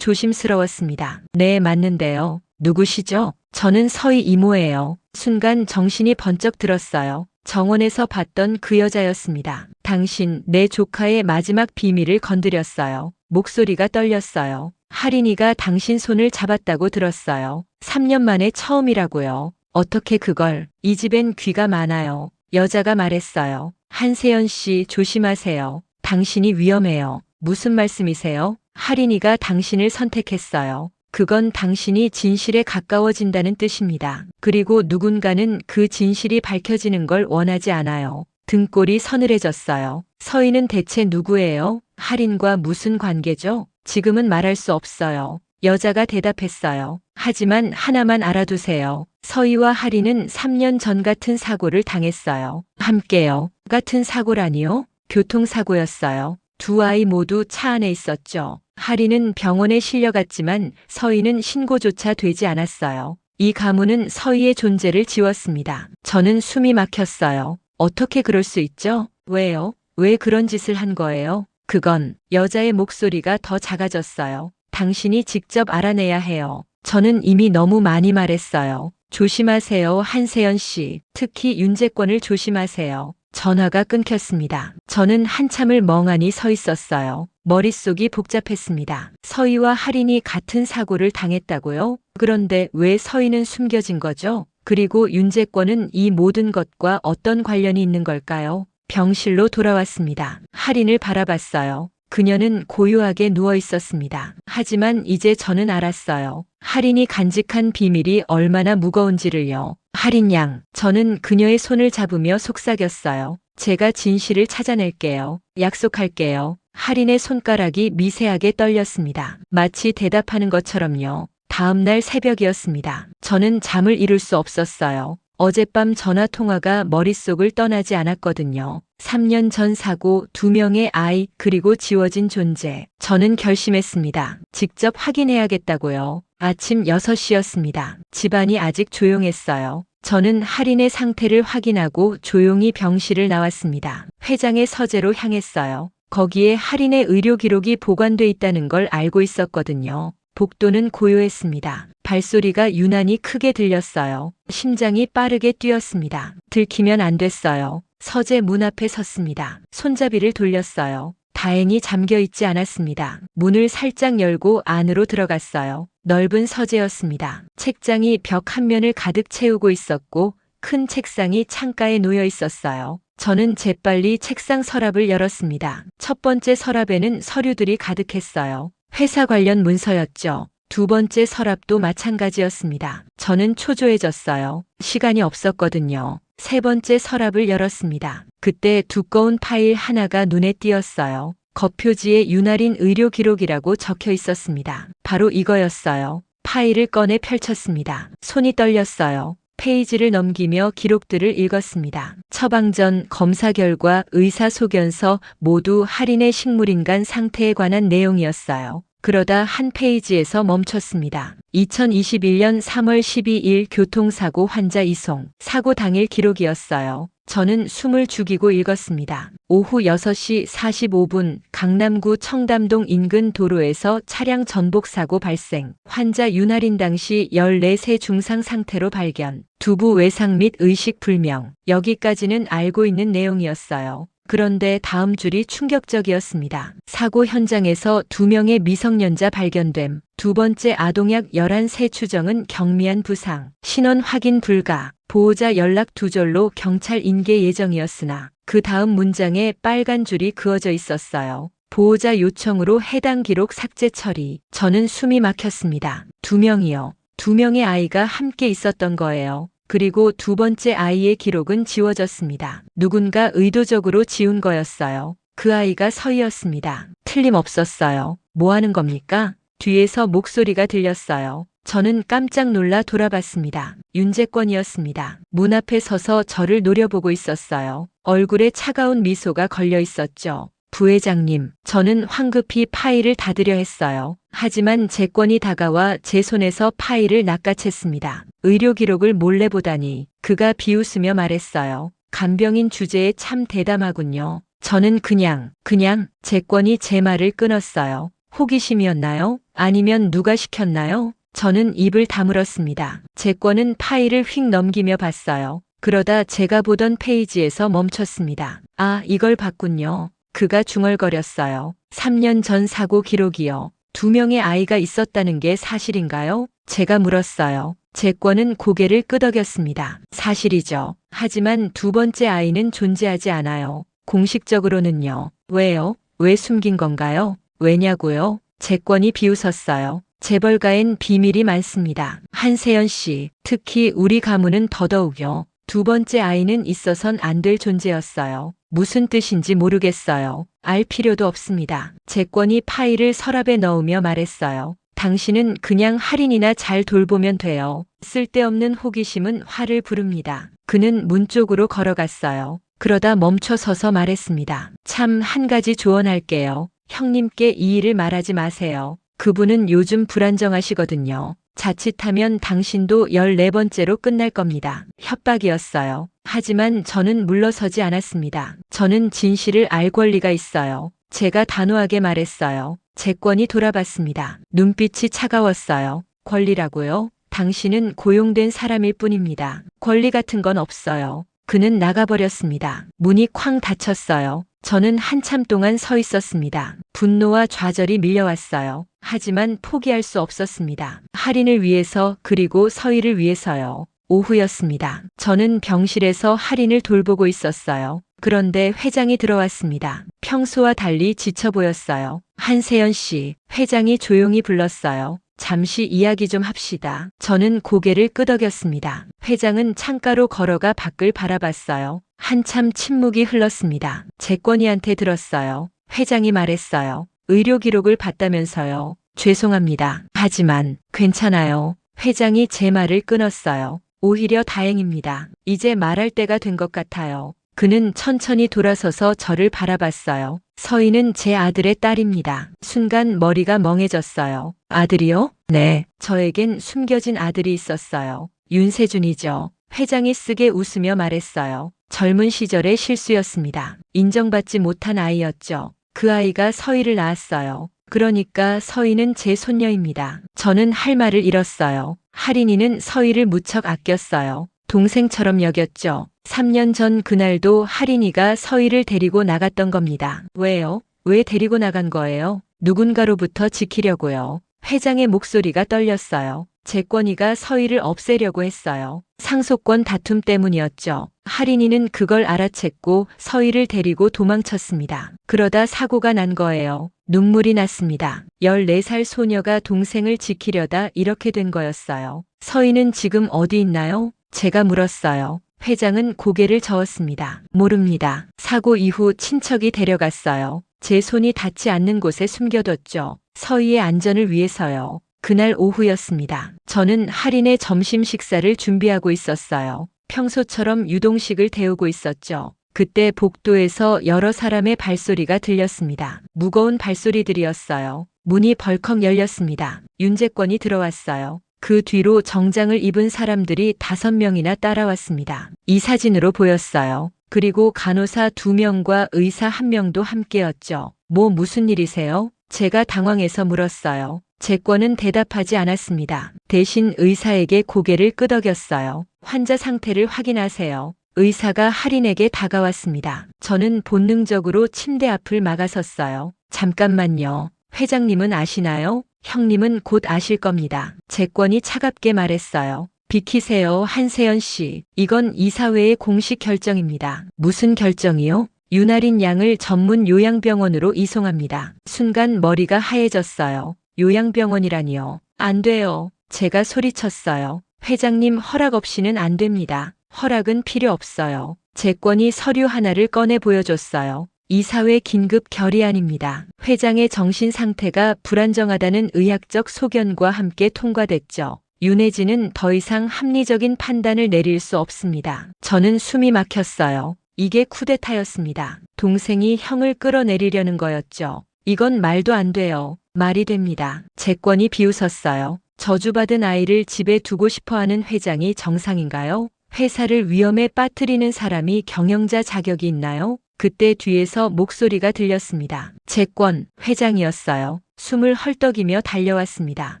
조심스러웠습니다. 네, 맞는데요. 누구시죠? 저는 서희 이모예요. 순간 정신이 번쩍 들었어요. 정원에서 봤던 그 여자였습니다. 당신, 내 조카의 마지막 비밀을 건드렸어요. 목소리가 떨렸어요. 할인이가 당신 손을 잡았다고 들었어요. 3년 만에 처음이라고요. 어떻게 그걸? 이 집엔 귀가 많아요. 여자가 말했어요. 한세연 씨, 조심하세요. 당신이 위험해요. 무슨 말씀이세요? 할인이가 당신을 선택했어요. 그건 당신이 진실에 가까워진다는 뜻입니다. 그리고 누군가는 그 진실이 밝혀지는 걸 원하지 않아요. 등골이 서늘해졌어요. 서희는 대체 누구예요? 할인과 무슨 관계죠? 지금은 말할 수 없어요. 여자가 대답했어요. 하지만 하나만 알아두세요. 서희와 할인은 3년 전 같은 사고를 당했어요. 함께요. 같은 사고라니요? 교통사고였어요. 두 아이 모두 차 안에 있었죠. 할인은 병원에 실려갔지만 서희는 신고조차 되지 않았어요. 이 가문은 서희의 존재를 지웠습니다. 저는 숨이 막혔어요. 어떻게 그럴 수 있죠? 왜요? 왜 그런 짓을 한 거예요? 그건 여자의 목소리가 더 작아졌어요. 당신이 직접 알아내야 해요. 저는 이미 너무 많이 말했어요. 조심하세요, 한세연 씨. 특히 윤재권을 조심하세요. 전화가 끊겼습니다. 저는 한참을 멍하니 서 있었어요. 머릿속이 복잡했습니다. 서희와 할인이 같은 사고를 당했다고요? 그런데 왜 서희는 숨겨진 거죠? 그리고 윤재권은 이 모든 것과 어떤 관련이 있는 걸까요? 병실로 돌아왔습니다. 할인을 바라봤어요. 그녀는 고요하게 누워 있었습니다. 하지만 이제 저는 알았어요. 할인이 간직한 비밀이 얼마나 무거운지를요. 할인 양, 저는 그녀의 손을 잡으며 속삭였어요. 제가 진실을 찾아낼게요. 약속할게요. 할인의 손가락이 미세하게 떨렸습니다. 마치 대답하는 것처럼요. 다음 날 새벽이었습니다. 저는 잠을 이룰 수 없었어요. 어젯밤 전화 통화가 머릿속을 떠나지 않았거든요. 3년 전 사고, 2명의 아이, 그리고 지워진 존재. 저는 결심했습니다. 직접 확인해야겠다고요. 아침 6시였습니다. 집안이 아직 조용했어요. 저는 할인의 상태를 확인하고 조용히 병실을 나왔습니다. 회장의 서재로 향했어요. 거기에 할인의 의료 기록이 보관돼 있다는 걸 알고 있었거든요. 복도는 고요했습니다. 발소리가 유난히 크게 들렸어요. 심장이 빠르게 뛰었습니다. 들키면 안 됐어요. 서재 문 앞에 섰습니다. 손잡이를 돌렸어요. 다행히 잠겨 있지 않았습니다. 문을 살짝 열고 안으로 들어갔어요. 넓은 서재였습니다. 책장이 벽 한 면을 가득 채우고 있었고 큰 책상이 창가에 놓여 있었어요. 저는 재빨리 책상 서랍을 열었습니다. 첫 번째 서랍에는 서류들이 가득했어요. 회사 관련 문서였죠. 두 번째 서랍도 마찬가지였습니다. 저는 초조해졌어요. 시간이 없었거든요. 세 번째 서랍을 열었습니다. 그때 두꺼운 파일 하나가 눈에 띄었어요. 겉표지에 윤아린 의료 기록이라고 적혀 있었습니다. 바로 이거였어요. 파일을 꺼내 펼쳤습니다. 손이 떨렸어요. 페이지를 넘기며 기록들을 읽었습니다. 처방 전 검사 결과 의사 소견서 모두 할인의 식물인간 상태에 관한 내용이었어요. 그러다 한 페이지에서 멈췄습니다. 2021년 3월 12일 교통사고 환자 이송. 사고 당일 기록이었어요. 저는 숨을 죽이고 읽었습니다. 오후 6시 45분 강남구 청담동 인근 도로에서 차량 전복 사고 발생. 환자 윤아린 당시 14세 중상 상태로 발견. 두부 외상 및 의식 불명. 여기까지는 알고 있는 내용이었어요. 그런데 다음 줄이 충격적이었습니다. 사고 현장에서 2명의 미성년자 발견됨. 두 번째 아동약 11세 추정은 경미한 부상. 신원 확인 불가. 보호자 연락 두절로 경찰 인계 예정이었으나 그 다음 문장에 빨간 줄이 그어져 있었어요. 보호자 요청으로 해당 기록 삭제 처리. 저는 숨이 막혔습니다. 2명이요. 2명의 아이가 함께 있었던 거예요. 그리고 두 번째 아이의 기록은 지워졌습니다. 누군가 의도적으로 지운 거였어요. 그 아이가 서희였습니다. 틀림없었어요. 뭐 하는 겁니까? 뒤에서 목소리가 들렸어요. 저는 깜짝 놀라 돌아봤습니다. 윤재권이었습니다. 문 앞에 서서 저를 노려보고 있었어요. 얼굴에 차가운 미소가 걸려 있었죠. 부회장님, 저는 황급히 파일을 닫으려 했어요. 하지만 재권이 다가와 제 손에서 파일을 낚아챘습니다. 의료 기록을 몰래 보다니. 그가 비웃으며 말했어요. 간병인 주제에 참 대담하군요. 저는 그냥 재권이 제 말을 끊었어요. 호기심이었나요? 아니면 누가 시켰나요? 저는 입을 다물었습니다. 재권은 파일을 휙 넘기며 봤어요. 그러다 제가 보던 페이지에서 멈췄습니다. 아, 이걸 봤군요. 그가 중얼거렸어요. 3년 전 사고 기록이요. 2명의 아이가 있었다는 게 사실인가요? 제가 물었어요. 재권은 고개를 끄덕였습니다. 사실이죠. 하지만 두 번째 아이는 존재하지 않아요. 공식적으로는요. 왜요? 왜 숨긴 건가요? 왜냐고요? 재권이 비웃었어요. 재벌가엔 비밀이 많습니다. 한세연 씨, 특히 우리 가문은 더더욱요. 두 번째 아이는 있어선 안 될 존재였어요. 무슨 뜻인지 모르겠어요. 알 필요도 없습니다. 재권이 파일을 서랍에 넣으며 말했어요. 당신은 그냥 할인이나 잘 돌보면 돼요. 쓸데없는 호기심은 화를 부릅니다. 그는 문 쪽으로 걸어갔어요. 그러다 멈춰 서서 말했습니다. 참 한 가지 조언할게요. 형님께 이 일을 말하지 마세요. 그분은 요즘 불안정하시거든요. 자칫하면 당신도 14번째로 끝날 겁니다. 협박이었어요. 하지만 저는 물러서지 않았습니다. 저는 진실을 알 권리가 있어요. 제가 단호하게 말했어요. 재권이 돌아봤습니다. 눈빛이 차가웠어요. 권리라고요? 당신은 고용된 사람일 뿐입니다. 권리 같은 건 없어요. 그는 나가버렸습니다. 문이 쾅 닫혔어요. 저는 한참 동안 서 있었습니다. 분노와 좌절이 밀려왔어요. 하지만 포기할 수 없었습니다. 할인을 위해서 그리고 서희를 위해서요. 오후였습니다. 저는 병실에서 할인을 돌보고 있었어요. 그런데 회장이 들어왔습니다. 평소와 달리 지쳐 보였어요. 한세연 씨, 회장이 조용히 불렀어요. 잠시 이야기 좀 합시다. 저는 고개를 끄덕였습니다. 회장은 창가로 걸어가 밖을 바라봤어요. 한참 침묵이 흘렀습니다. 재권이한테 들었어요. 회장이 말했어요. 의료 기록을 봤다면서요. 죄송합니다. 하지만 괜찮아요. 회장이 제 말을 끊었어요. 오히려 다행입니다. 이제 말할 때가 된 것 같아요. 그는 천천히 돌아서서 저를 바라봤어요. 서희는 제 아들의 딸입니다. 순간 머리가 멍해졌어요. 아들이요? 네. 저에겐 숨겨진 아들이 있었어요. 윤세준이죠. 회장이 쓰게 웃으며 말했어요. 젊은 시절의 실수였습니다. 인정받지 못한 아이였죠. 그 아이가 서희를 낳았어요. 그러니까 서희는 제 손녀입니다. 저는 할 말을 잃었어요. 할인이는 서희를 무척 아꼈어요. 동생처럼 여겼죠. 3년 전 그날도 할인이가 서희를 데리고 나갔던 겁니다. 왜요? 왜 데리고 나간 거예요? 누군가로부터 지키려고요. 회장의 목소리가 떨렸어요. 재권이가 서희를 없애려고 했어요. 상속권 다툼 때문이었죠. 할인이는 그걸 알아챘고 서희를 데리고 도망쳤습니다. 그러다 사고가 난 거예요. 눈물이 났습니다. 14살 소녀가 동생을 지키려다 이렇게 된 거였어요. 서희는 지금 어디 있나요? 제가 물었어요. 회장은 고개를 저었습니다. 모릅니다. 사고 이후 친척이 데려갔어요. 제 손이 닿지 않는 곳에 숨겨뒀죠. 서희의 안전을 위해서요. 그날 오후였습니다. 저는 할인의 점심 식사를 준비하고 있었어요. 평소처럼 유동식을 데우고 있었죠. 그때 복도에서 여러 사람의 발소리가 들렸습니다. 무거운 발소리들이었어요. 문이 벌컥 열렸습니다. 윤재권이 들어왔어요. 그 뒤로 정장을 입은 사람들이 5명이나 따라왔습니다. 이 사진으로 보였어요. 그리고 간호사 2명과 의사 1명도 함께였죠. 무슨 일이세요? 제가 당황해서 물었어요. 재권은 대답하지 않았습니다. 대신 의사에게 고개를 끄덕였어요. 환자 상태를 확인하세요. 의사가 할인에게 다가왔습니다. 저는 본능적으로 침대 앞을 막아섰어요. 잠깐만요. 회장님은 아시나요? 형님은 곧 아실 겁니다. 재권이 차갑게 말했어요. 비키세요, 한세연 씨. 이건 이사회의 공식 결정입니다. 무슨 결정이요? 윤아린 양을 전문 요양병원으로 이송합니다. 순간 머리가 하얘졌어요. 요양병원이라니요. 안 돼요. 제가 소리쳤어요. 회장님 허락 없이는 안 됩니다. 허락은 필요 없어요. 재권이 서류 하나를 꺼내 보여줬어요. 이사회 긴급 결의안입니다. 회장의 정신 상태가 불안정하다는 의학적 소견과 함께 통과됐죠. 윤혜진은 더 이상 합리적인 판단을 내릴 수 없습니다. 저는 숨이 막혔어요. 이게 쿠데타였습니다. 동생이 형을 끌어내리려는 거였죠. 이건 말도 안 돼요. 말이 됩니다. 재권이 비웃었어요. 저주받은 아이를 집에 두고 싶어하는 회장이 정상인가요? 회사를 위험에 빠뜨리는 사람이 경영자 자격이 있나요? 그때 뒤에서 목소리가 들렸습니다. 재권 회장이었어요. 숨을 헐떡이며 달려왔습니다.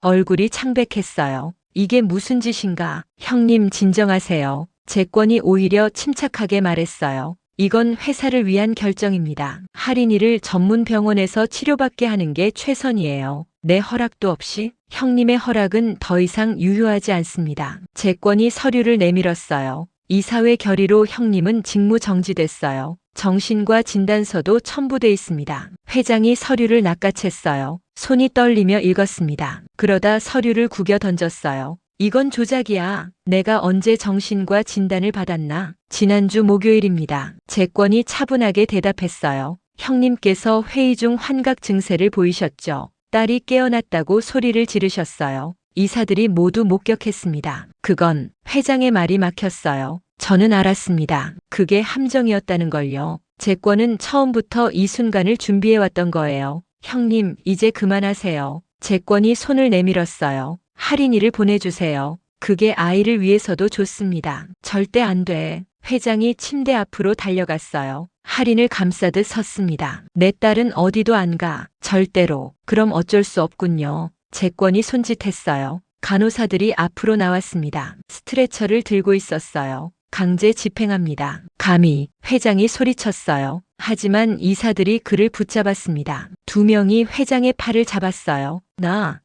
얼굴이 창백했어요. 이게 무슨 짓인가? 형님 진정하세요. 재권이 오히려 침착하게 말했어요. 이건 회사를 위한 결정입니다. 할인이를 전문 병원에서 치료받게 하는 게 최선이에요. 내 허락도 없이 형님의 허락은 더 이상 유효하지 않습니다. 재권이 서류를 내밀었어요. 이사회 결의로 형님은 직무 정지됐어요. 정신과 진단서도 첨부돼 있습니다. 회장이 서류를 낚아챘어요. 손이 떨리며 읽었습니다. 그러다 서류를 구겨 던졌어요. 이건 조작이야. 내가 언제 정신과 진단을 받았나? 지난주 목요일입니다. 재권이 차분하게 대답했어요. 형님께서 회의 중 환각 증세를 보이셨죠. 딸이 깨어났다고 소리를 지르셨어요. 이사들이 모두 목격했습니다. 그건 회장의 말이 막혔어요. 저는 알았습니다. 그게 함정이었다는 걸요. 재권은 처음부터 이 순간을 준비해왔던 거예요. 형님, 이제 그만하세요. 재권이 손을 내밀었어요. 할인이를 보내주세요. 그게 아이를 위해서도 좋습니다. 절대 안 돼. 회장이 침대 앞으로 달려갔어요. 할인을 감싸듯 섰습니다. 내 딸은 어디도 안 가. 절대로. 그럼 어쩔 수 없군요. 재권이 손짓했어요. 간호사들이 앞으로 나왔습니다. 스트레처를 들고 있었어요. 강제 집행합니다. 감히. 회장이 소리쳤어요. 하지만 이사들이 그를 붙잡았습니다. 2명이 회장의 팔을 잡았어요.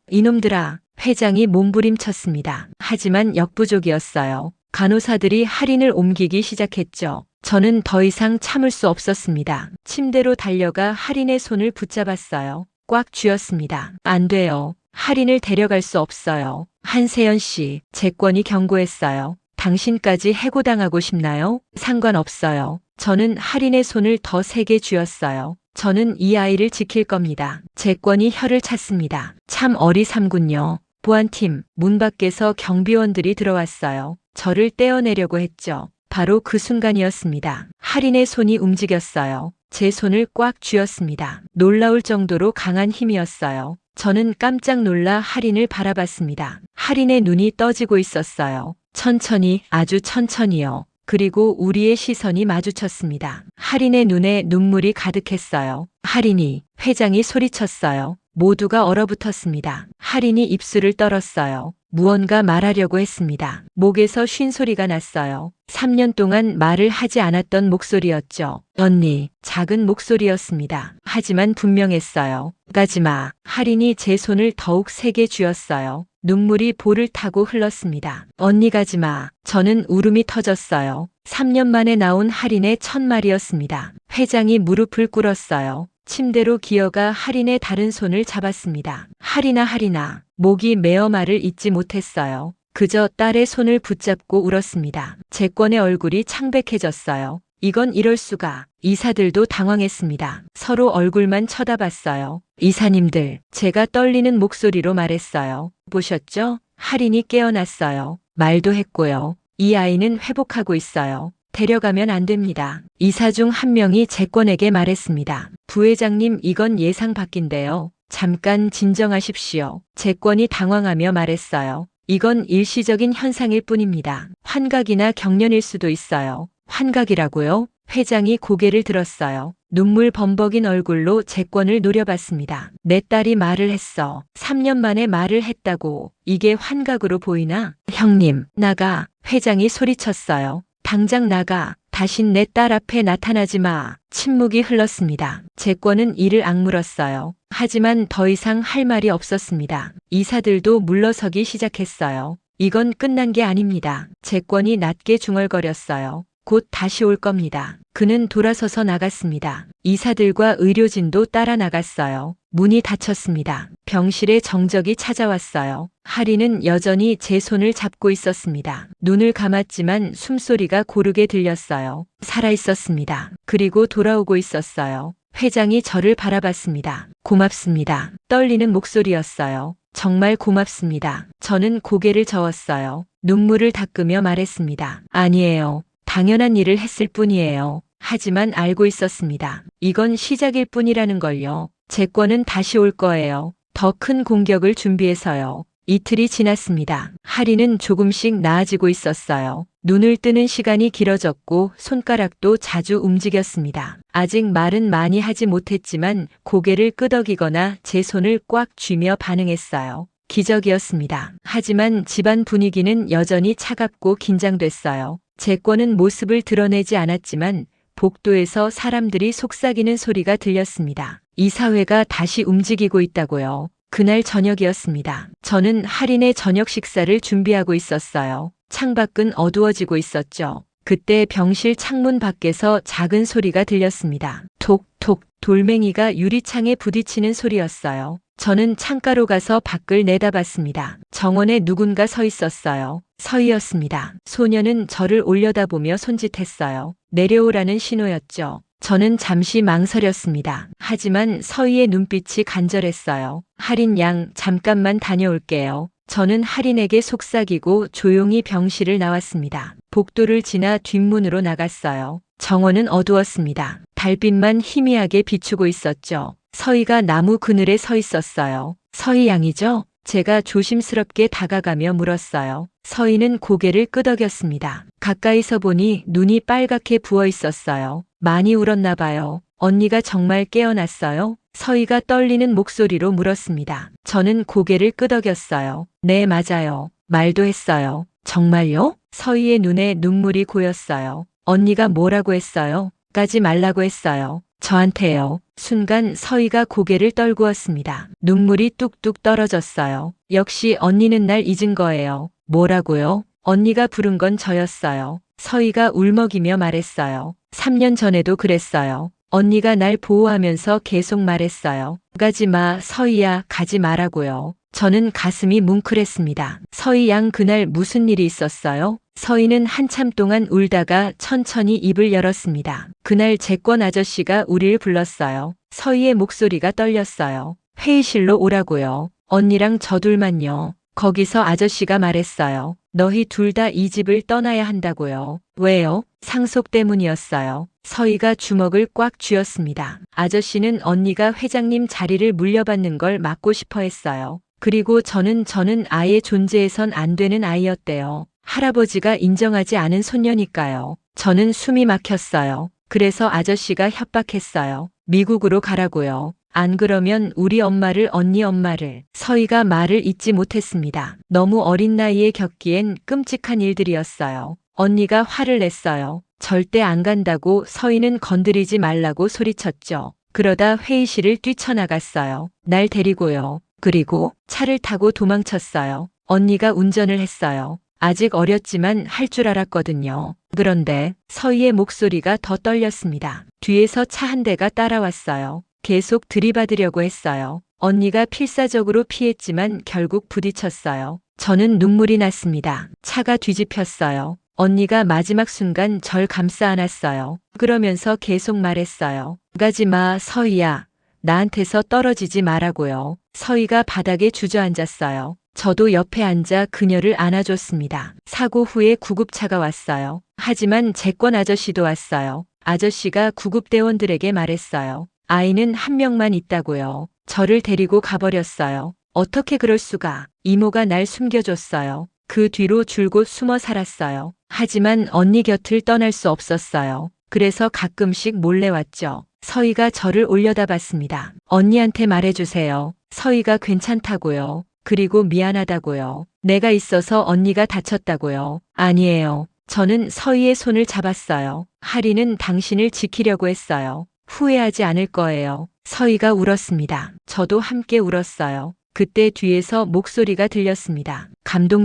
이놈들아. 회장이 몸부림쳤습니다. 하지만 역부족이었어요. 간호사들이 할인을 옮기기 시작했죠. 저는 더 이상 참을 수 없었습니다. 침대로 달려가 할인의 손을 붙잡았어요. 꽉 쥐었습니다. 안 돼요. 할인을 데려갈 수 없어요. 한세연 씨, 재권이 경고했어요. 당신까지 해고당하고 싶나요? 상관없어요. 저는 할인의 손을 더 세게 쥐었어요. 저는 이 아이를 지킬 겁니다. 재권이 혀를 찼습니다. 참 어리삼군요. 보안팀, 문 밖에서 경비원들이 들어왔어요. 저를 떼어내려고 했죠. 바로 그 순간이었습니다. 할인의 손이 움직였어요. 제 손을 꽉 쥐었습니다. 놀라울 정도로 강한 힘이었어요. 저는 깜짝 놀라 할인을 바라봤습니다. 할인의 눈이 떠지고 있었어요. 천천히, 아주 천천히요. 그리고 우리의 시선이 마주쳤습니다. 할인의 눈에 눈물이 가득했어요. 할인이, 회장이 소리쳤어요. 모두가 얼어붙었습니다. 할인이 입술을 떨었어요. 무언가 말하려고 했습니다. 목에서 쉰 소리가 났어요. 3년 동안 말을 하지 않았던 목소리였죠. 언니, 작은 목소리였습니다. 하지만 분명했어요. 가지마. 할인이 제 손을 더욱 세게 쥐었어요. 눈물이 볼을 타고 흘렀습니다. 언니 가지마. 저는 울음이 터졌어요. 3년 만에 나온 할인의 첫 말이었습니다. 회장이 무릎을 꿇었어요. 침대로 기어가 할인의 다른 손을 잡았습니다. 할인아. 목이 메어 말을 잇지 못했어요. 그저 딸의 손을 붙잡고 울었습니다. 재권의 얼굴이 창백해졌어요. 이건 이럴 수가. 이사들도 당황했습니다. 서로 얼굴만 쳐다봤어요. 이사님들, 제가 떨리는 목소리로 말했어요. 보셨죠? 할인이 깨어났어요. 말도 했고요. 이 아이는 회복하고 있어요. 데려가면 안 됩니다. 이사 중 한 명이 재권에게 말했습니다. 부회장님, 이건 예상 밖인데요. 잠깐 진정하십시오. 재권이 당황하며 말했어요. 이건 일시적인 현상일 뿐입니다. 환각이나 경련일 수도 있어요. 환각이라고요? 회장이 고개를 들었어요. 눈물 범벅인 얼굴로 재권을 노려봤습니다. 내 딸이 말을 했어. 3년 만에 말을 했다고. 이게 환각으로 보이나? 형님, 나가. 회장이 소리쳤어요. 당장 나가. 다신 내 딸 앞에 나타나지 마. 침묵이 흘렀습니다. 재권은 이를 악물었어요. 하지만 더 이상 할 말이 없었습니다. 이사들도 물러서기 시작했어요. 이건 끝난 게 아닙니다. 재권이 낮게 중얼거렸어요. 곧 다시 올 겁니다. 그는 돌아서서 나갔습니다. 이사들과 의료진도 따라 나갔어요. 문이 닫혔습니다. 병실에 정적이 찾아왔어요. 할인은 여전히 제 손을 잡고 있었습니다. 눈을 감았지만 숨소리가 고르게 들렸어요. 살아 있었습니다. 그리고 돌아오고 있었어요. 회장이 저를 바라봤습니다. 고맙습니다. 떨리는 목소리였어요. 정말 고맙습니다. 저는 고개를 저었어요. 눈물을 닦으며 말했습니다. 아니에요. 당연한 일을 했을 뿐이에요. 하지만 알고 있었습니다. 이건 시작일 뿐이라는 걸요. 재권은 다시 올 거예요. 더 큰 공격을 준비해서요. 이틀이 지났습니다. 할인은 조금씩 나아지고 있었어요. 눈을 뜨는 시간이 길어졌고 손가락도 자주 움직였습니다. 아직 말은 많이 하지 못했지만 고개를 끄덕이거나 제 손을 꽉 쥐며 반응했어요. 기적이었습니다. 하지만 집안 분위기는 여전히 차갑고 긴장됐어요. 재권은 모습을 드러내지 않았지만 복도에서 사람들이 속삭이는 소리가 들렸습니다. 이 사회가 다시 움직이고 있다고요. 그날 저녁이었습니다. 저는 할인의 저녁 식사를 준비하고 있었어요. 창밖은 어두워지고 있었죠. 그때 병실 창문 밖에서 작은 소리가 들렸습니다. 톡톡 돌멩이가 유리창에 부딪히는 소리였어요. 저는 창가로 가서 밖을 내다봤습니다. 정원에 누군가 서 있었어요. 서희였습니다. 소녀는 저를 올려다보며 손짓했어요. 내려오라는 신호였죠. 저는 잠시 망설였습니다. 하지만 서희의 눈빛이 간절했어요. 할인 양, 잠깐만 다녀올게요. 저는 할인에게 속삭이고 조용히 병실을 나왔습니다. 복도를 지나 뒷문으로 나갔어요. 정원은 어두웠습니다. 달빛만 희미하게 비추고 있었죠. 서희가 나무 그늘에 서 있었어요. 서희 양이죠? 제가 조심스럽게 다가가며 물었어요. 서희는 고개를 끄덕였습니다. 가까이서 보니 눈이 빨갛게 부어 있었어요. 많이 울었나 봐요. 언니가 정말 깨어났어요? 서희가 떨리는 목소리로 물었습니다. 저는 고개를 끄덕였어요. 네, 맞아요. 말도 했어요. 정말요? 서희의 눈에 눈물이 고였어요. 언니가 뭐라고 했어요? 가지 말라고 했어요. 저한테요. 순간 서희가 고개를 떨구었습니다. 눈물이 뚝뚝 떨어졌어요. 역시 언니는 날 잊은 거예요. 뭐라고요? 언니가 부른 건 저였어요. 서희가 울먹이며 말했어요. 3년 전에도 그랬어요. 언니가 날 보호하면서 계속 말했어요. 가지 마, 서희야, 가지 마라고요. 저는 가슴이 뭉클했습니다. 서희 양, 그날 무슨 일이 있었어요? 서희는 한참 동안 울다가 천천히 입을 열었습니다. 그날 재권 아저씨가 우리를 불렀어요. 서희의 목소리가 떨렸어요. 회의실로 오라고요. 언니랑 저 둘만요. 거기서 아저씨가 말했어요. 너희 둘 다 이 집을 떠나야 한다고요. 왜요? 상속 때문이었어요. 서희가 주먹을 꽉 쥐었습니다. 아저씨는 언니가 회장님 자리를 물려받는 걸 막고 싶어 했어요. 그리고 저는 아예 존재해선 안 되는 아이였대요. 할아버지가 인정하지 않은 손녀니까요. 저는 숨이 막혔어요. 그래서 아저씨가 협박했어요. 미국으로 가라고요. 안 그러면 우리 엄마를, 언니 엄마를. 서희가 말을 잇지 못했습니다. 너무 어린 나이에 겪기엔 끔찍한 일들이었어요. 언니가 화를 냈어요. 절대 안 간다고. 서희는 건드리지 말라고 소리쳤죠. 그러다 회의실을 뛰쳐나갔어요. 날 데리고요. 그리고 차를 타고 도망쳤어요. 언니가 운전을 했어요. 아직 어렸지만 할 줄 알았거든요. 그런데 서희의 목소리가 더 떨렸습니다. 뒤에서 차 한 대가 따라왔어요. 계속 들이받으려고 했어요. 언니가 필사적으로 피했지만 결국 부딪혔어요. 저는 눈물이 났습니다. 차가 뒤집혔어요. 언니가 마지막 순간 절 감싸 안았어요. 그러면서 계속 말했어요. 가지 마, 서희야. 나한테서 떨어지지 말라고요. 서희가 바닥에 주저앉았어요. 저도 옆에 앉아 그녀를 안아줬습니다. 사고 후에 구급차가 왔어요. 하지만 재권 아저씨도 왔어요. 아저씨가 구급대원들에게 말했어요. 아이는 한 명만 있다고요. 저를 데리고 가버렸어요. 어떻게 그럴 수가. 이모가 날 숨겨줬어요. 그 뒤로 줄곧 숨어 살았어요. 하지만 언니 곁을 떠날 수 없었어요. 그래서 가끔씩 몰래 왔죠. 서희가 저를 올려다봤습니다. 언니한테 말해주세요. 서희가 괜찮다고요. 그리고 미안하다고요. 내가 있어서 언니가 다쳤다고요. 아니에요. 저는 서희의 손을 잡았어요. 하리는 당신을 지키려고 했어요. 후회하지 않을 거예요. 서희가 울었습니다. 저도 함께 울었어요. 그때 뒤에서 목소리가 들렸습니다.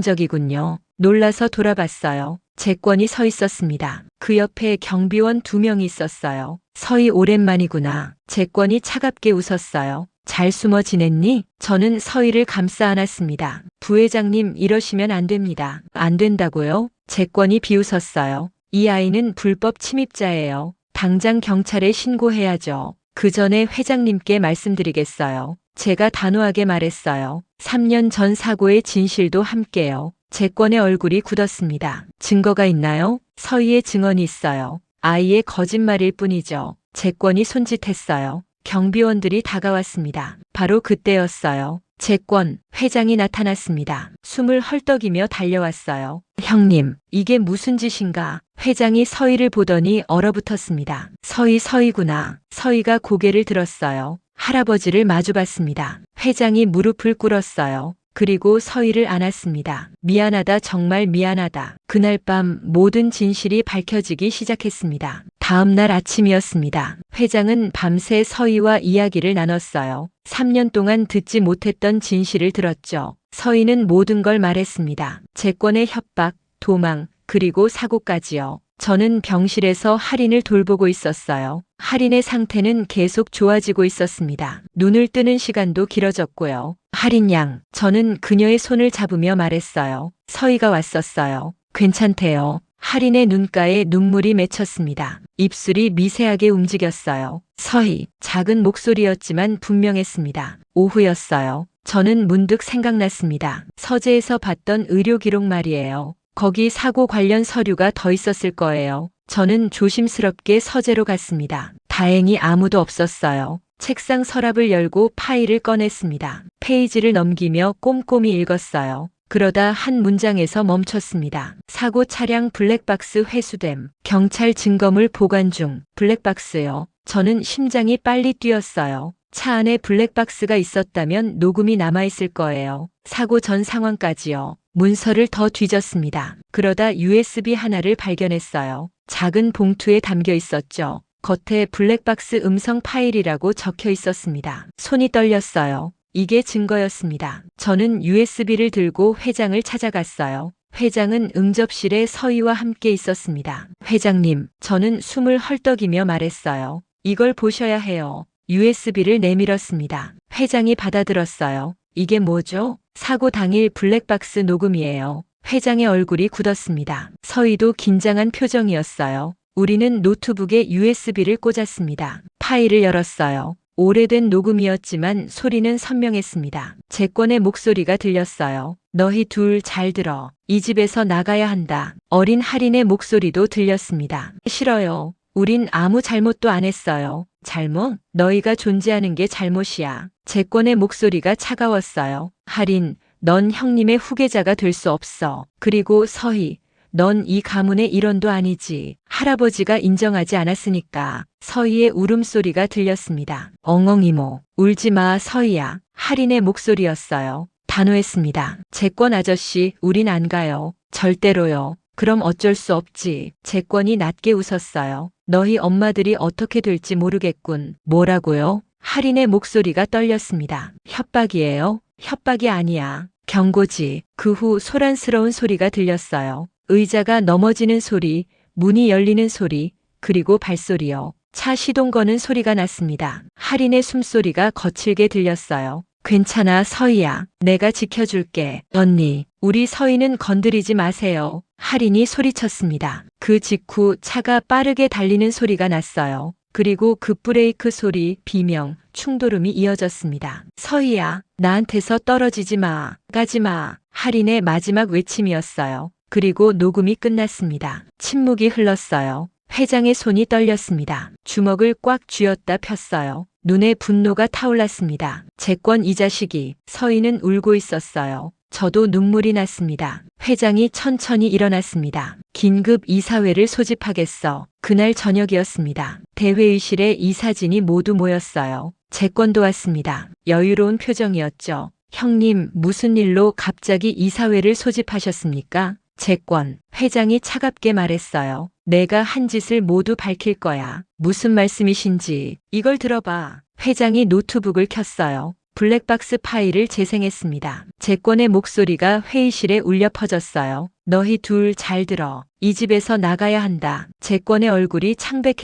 감동적이군요. 놀라서 돌아봤어요. 재권이 서 있었습니다. 그 옆에 경비원 2명이 있었어요. 서희 오랜만이구나. 재권이 차갑게 웃었어요. 잘 숨어 지냈니? 저는 서희를 감싸 안았습니다. 부회장님, 이러시면 안 됩니다. 안 된다고요? 재권이 비웃었어요. 이 아이는 불법 침입자예요. 당장 경찰에 신고해야죠. 그 전에 회장님께 말씀드리겠어요. 제가 단호하게 말했어요. 3년 전 사고의 진실도 함께요. 재권의 얼굴이 굳었습니다. 증거가 있나요? 서희의 증언이 있어요. 아이의 거짓말일 뿐이죠. 재권이 손짓했어요. 경비원들이 다가왔습니다. 바로 그때였어요. 재권, 회장이 나타났습니다. 숨을 헐떡이며 달려왔어요. 형님, 이게 무슨 짓인가? 회장이 서희를 보더니 얼어붙었습니다. 서희구나. 서희가 고개를 들었어요. 할아버지를 마주봤습니다. 회장이 무릎을 꿇었어요. 그리고 서희를 안았습니다. 미안하다, 정말 미안하다. 그날 밤 모든 진실이 밝혀지기 시작했습니다. 다음 날 아침이었습니다. 회장은 밤새 서희와 이야기를 나눴어요. 3년 동안 듣지 못했던 진실을 들었죠. 서희는 모든 걸 말했습니다. 재권의 협박, 도망, 그리고 사고까지요. 저는 병실에서 할인을 돌보고 있었어요. 할인의 상태는 계속 좋아지고 있었습니다. 눈을 뜨는 시간도 길어졌고요. 할인 양, 저는 그녀의 손을 잡으며 말했어요. 서희가 왔었어요. 괜찮대요. 할인의 눈가에 눈물이 맺혔습니다. 입술이 미세하게 움직였어요. 서희, 작은 목소리였지만 분명했습니다. 오후였어요. 저는 문득 생각났습니다. 서재에서 봤던 의료 기록 말이에요. 거기 사고 관련 서류가 더 있었을 거예요. 저는 조심스럽게 서재로 갔습니다. 다행히 아무도 없었어요. 책상 서랍을 열고 파일을 꺼냈습니다. 페이지를 넘기며 꼼꼼히 읽었어요. 그러다 한 문장에서 멈췄습니다. 사고 차량 블랙박스 회수됨. 경찰 증거물 보관 중. 블랙박스요. 저는 심장이 빨리 뛰었어요. 차 안에 블랙박스가 있었다면 녹음이 남아있을 거예요. 사고 전 상황까지요. 문서를 더 뒤졌습니다. 그러다 USB 하나를 발견했어요. 작은 봉투에 담겨 있었죠. 겉에 블랙박스 음성 파일이라고 적혀 있었습니다. 손이 떨렸어요. 이게 증거였습니다. 저는 USB를 들고 회장을 찾아갔어요. 회장은 응접실에 서희와 함께 있었습니다. 회장님, 저는 숨을 헐떡이며 말했어요. 이걸 보셔야 해요. USB를 내밀었습니다. 회장이 받아들었어요. 이게 뭐죠? 사고 당일 블랙박스 녹음이에요. 회장의 얼굴이 굳었습니다. 서희도 긴장한 표정이었어요. 우리는 노트북에 USB를 꽂았습니다. 파일을 열었어요. 오래된 녹음이었지만 소리는 선명했습니다. 재권의 목소리가 들렸어요. 너희 둘 잘 들어. 이 집에서 나가야 한다. 어린 할인의 목소리도 들렸습니다. 싫어요. 우린 아무 잘못도 안 했어요. 잘못? 너희가 존재하는 게 잘못이야. 재권의 목소리가 차가웠어요. 할인, 넌 형님의 후계자가 될 수 없어. 그리고 서희, 넌 이 가문의 일원도 아니지. 할아버지가 인정하지 않았으니까. 서희의 울음소리가 들렸습니다. 엉엉 이모, 울지 마, 서희야. 할인의 목소리였어요. 단호했습니다. 재권 아저씨, 우린 안 가요. 절대로요. 그럼 어쩔 수 없지. 재권이 낮게 웃었어요. 너희 엄마들이 어떻게 될지 모르겠군. 뭐라고요? 할인의 목소리가 떨렸습니다. 협박이에요? 협박이 아니야. 경고지. 그 후 소란스러운 소리가 들렸어요. 의자가 넘어지는 소리, 문이 열리는 소리, 그리고 발소리요. 차 시동 거는 소리가 났습니다. 할인의 숨소리가 거칠게 들렸어요. 괜찮아, 서희야. 내가 지켜줄게. 언니, 우리 서희는 건드리지 마세요. 할인이 소리쳤습니다. 그 직후 차가 빠르게 달리는 소리가 났어요. 그리고 급브레이크 소리, 비명, 충돌음이 이어졌습니다. 서희야, 나한테서 떨어지지 마. 가지 마. 할인의 마지막 외침이었어요. 그리고 녹음이 끝났습니다. 침묵이 흘렀어요. 회장의 손이 떨렸습니다. 주먹을 꽉 쥐었다 폈어요. 눈에 분노가 타올랐습니다. 재권 이 자식이. 서희는 울고 있었어요. 저도 눈물이 났습니다. 회장이 천천히 일어났습니다. 긴급 이사회를 소집하겠어. 그날 저녁이었습니다. 대회의실에 이사진이 모두 모였어요. 재권도 왔습니다. 여유로운 표정이었죠. 형님, 무슨 일로 갑자기 이사회를 소집하셨습니까? 재권, 회장이 차갑게 말했어요. 내가 한 짓을 모두 밝힐 거야. 무슨 말씀이신지. 이걸 들어봐. 회장이 노트북을 켰어요. 블랙박스 파일을 재생했습니다. 재권의 목소리가 회의실에 울려 퍼졌어요. 너희 둘 잘 들어. 이 집에서 나가야 한다. 재권의 얼굴이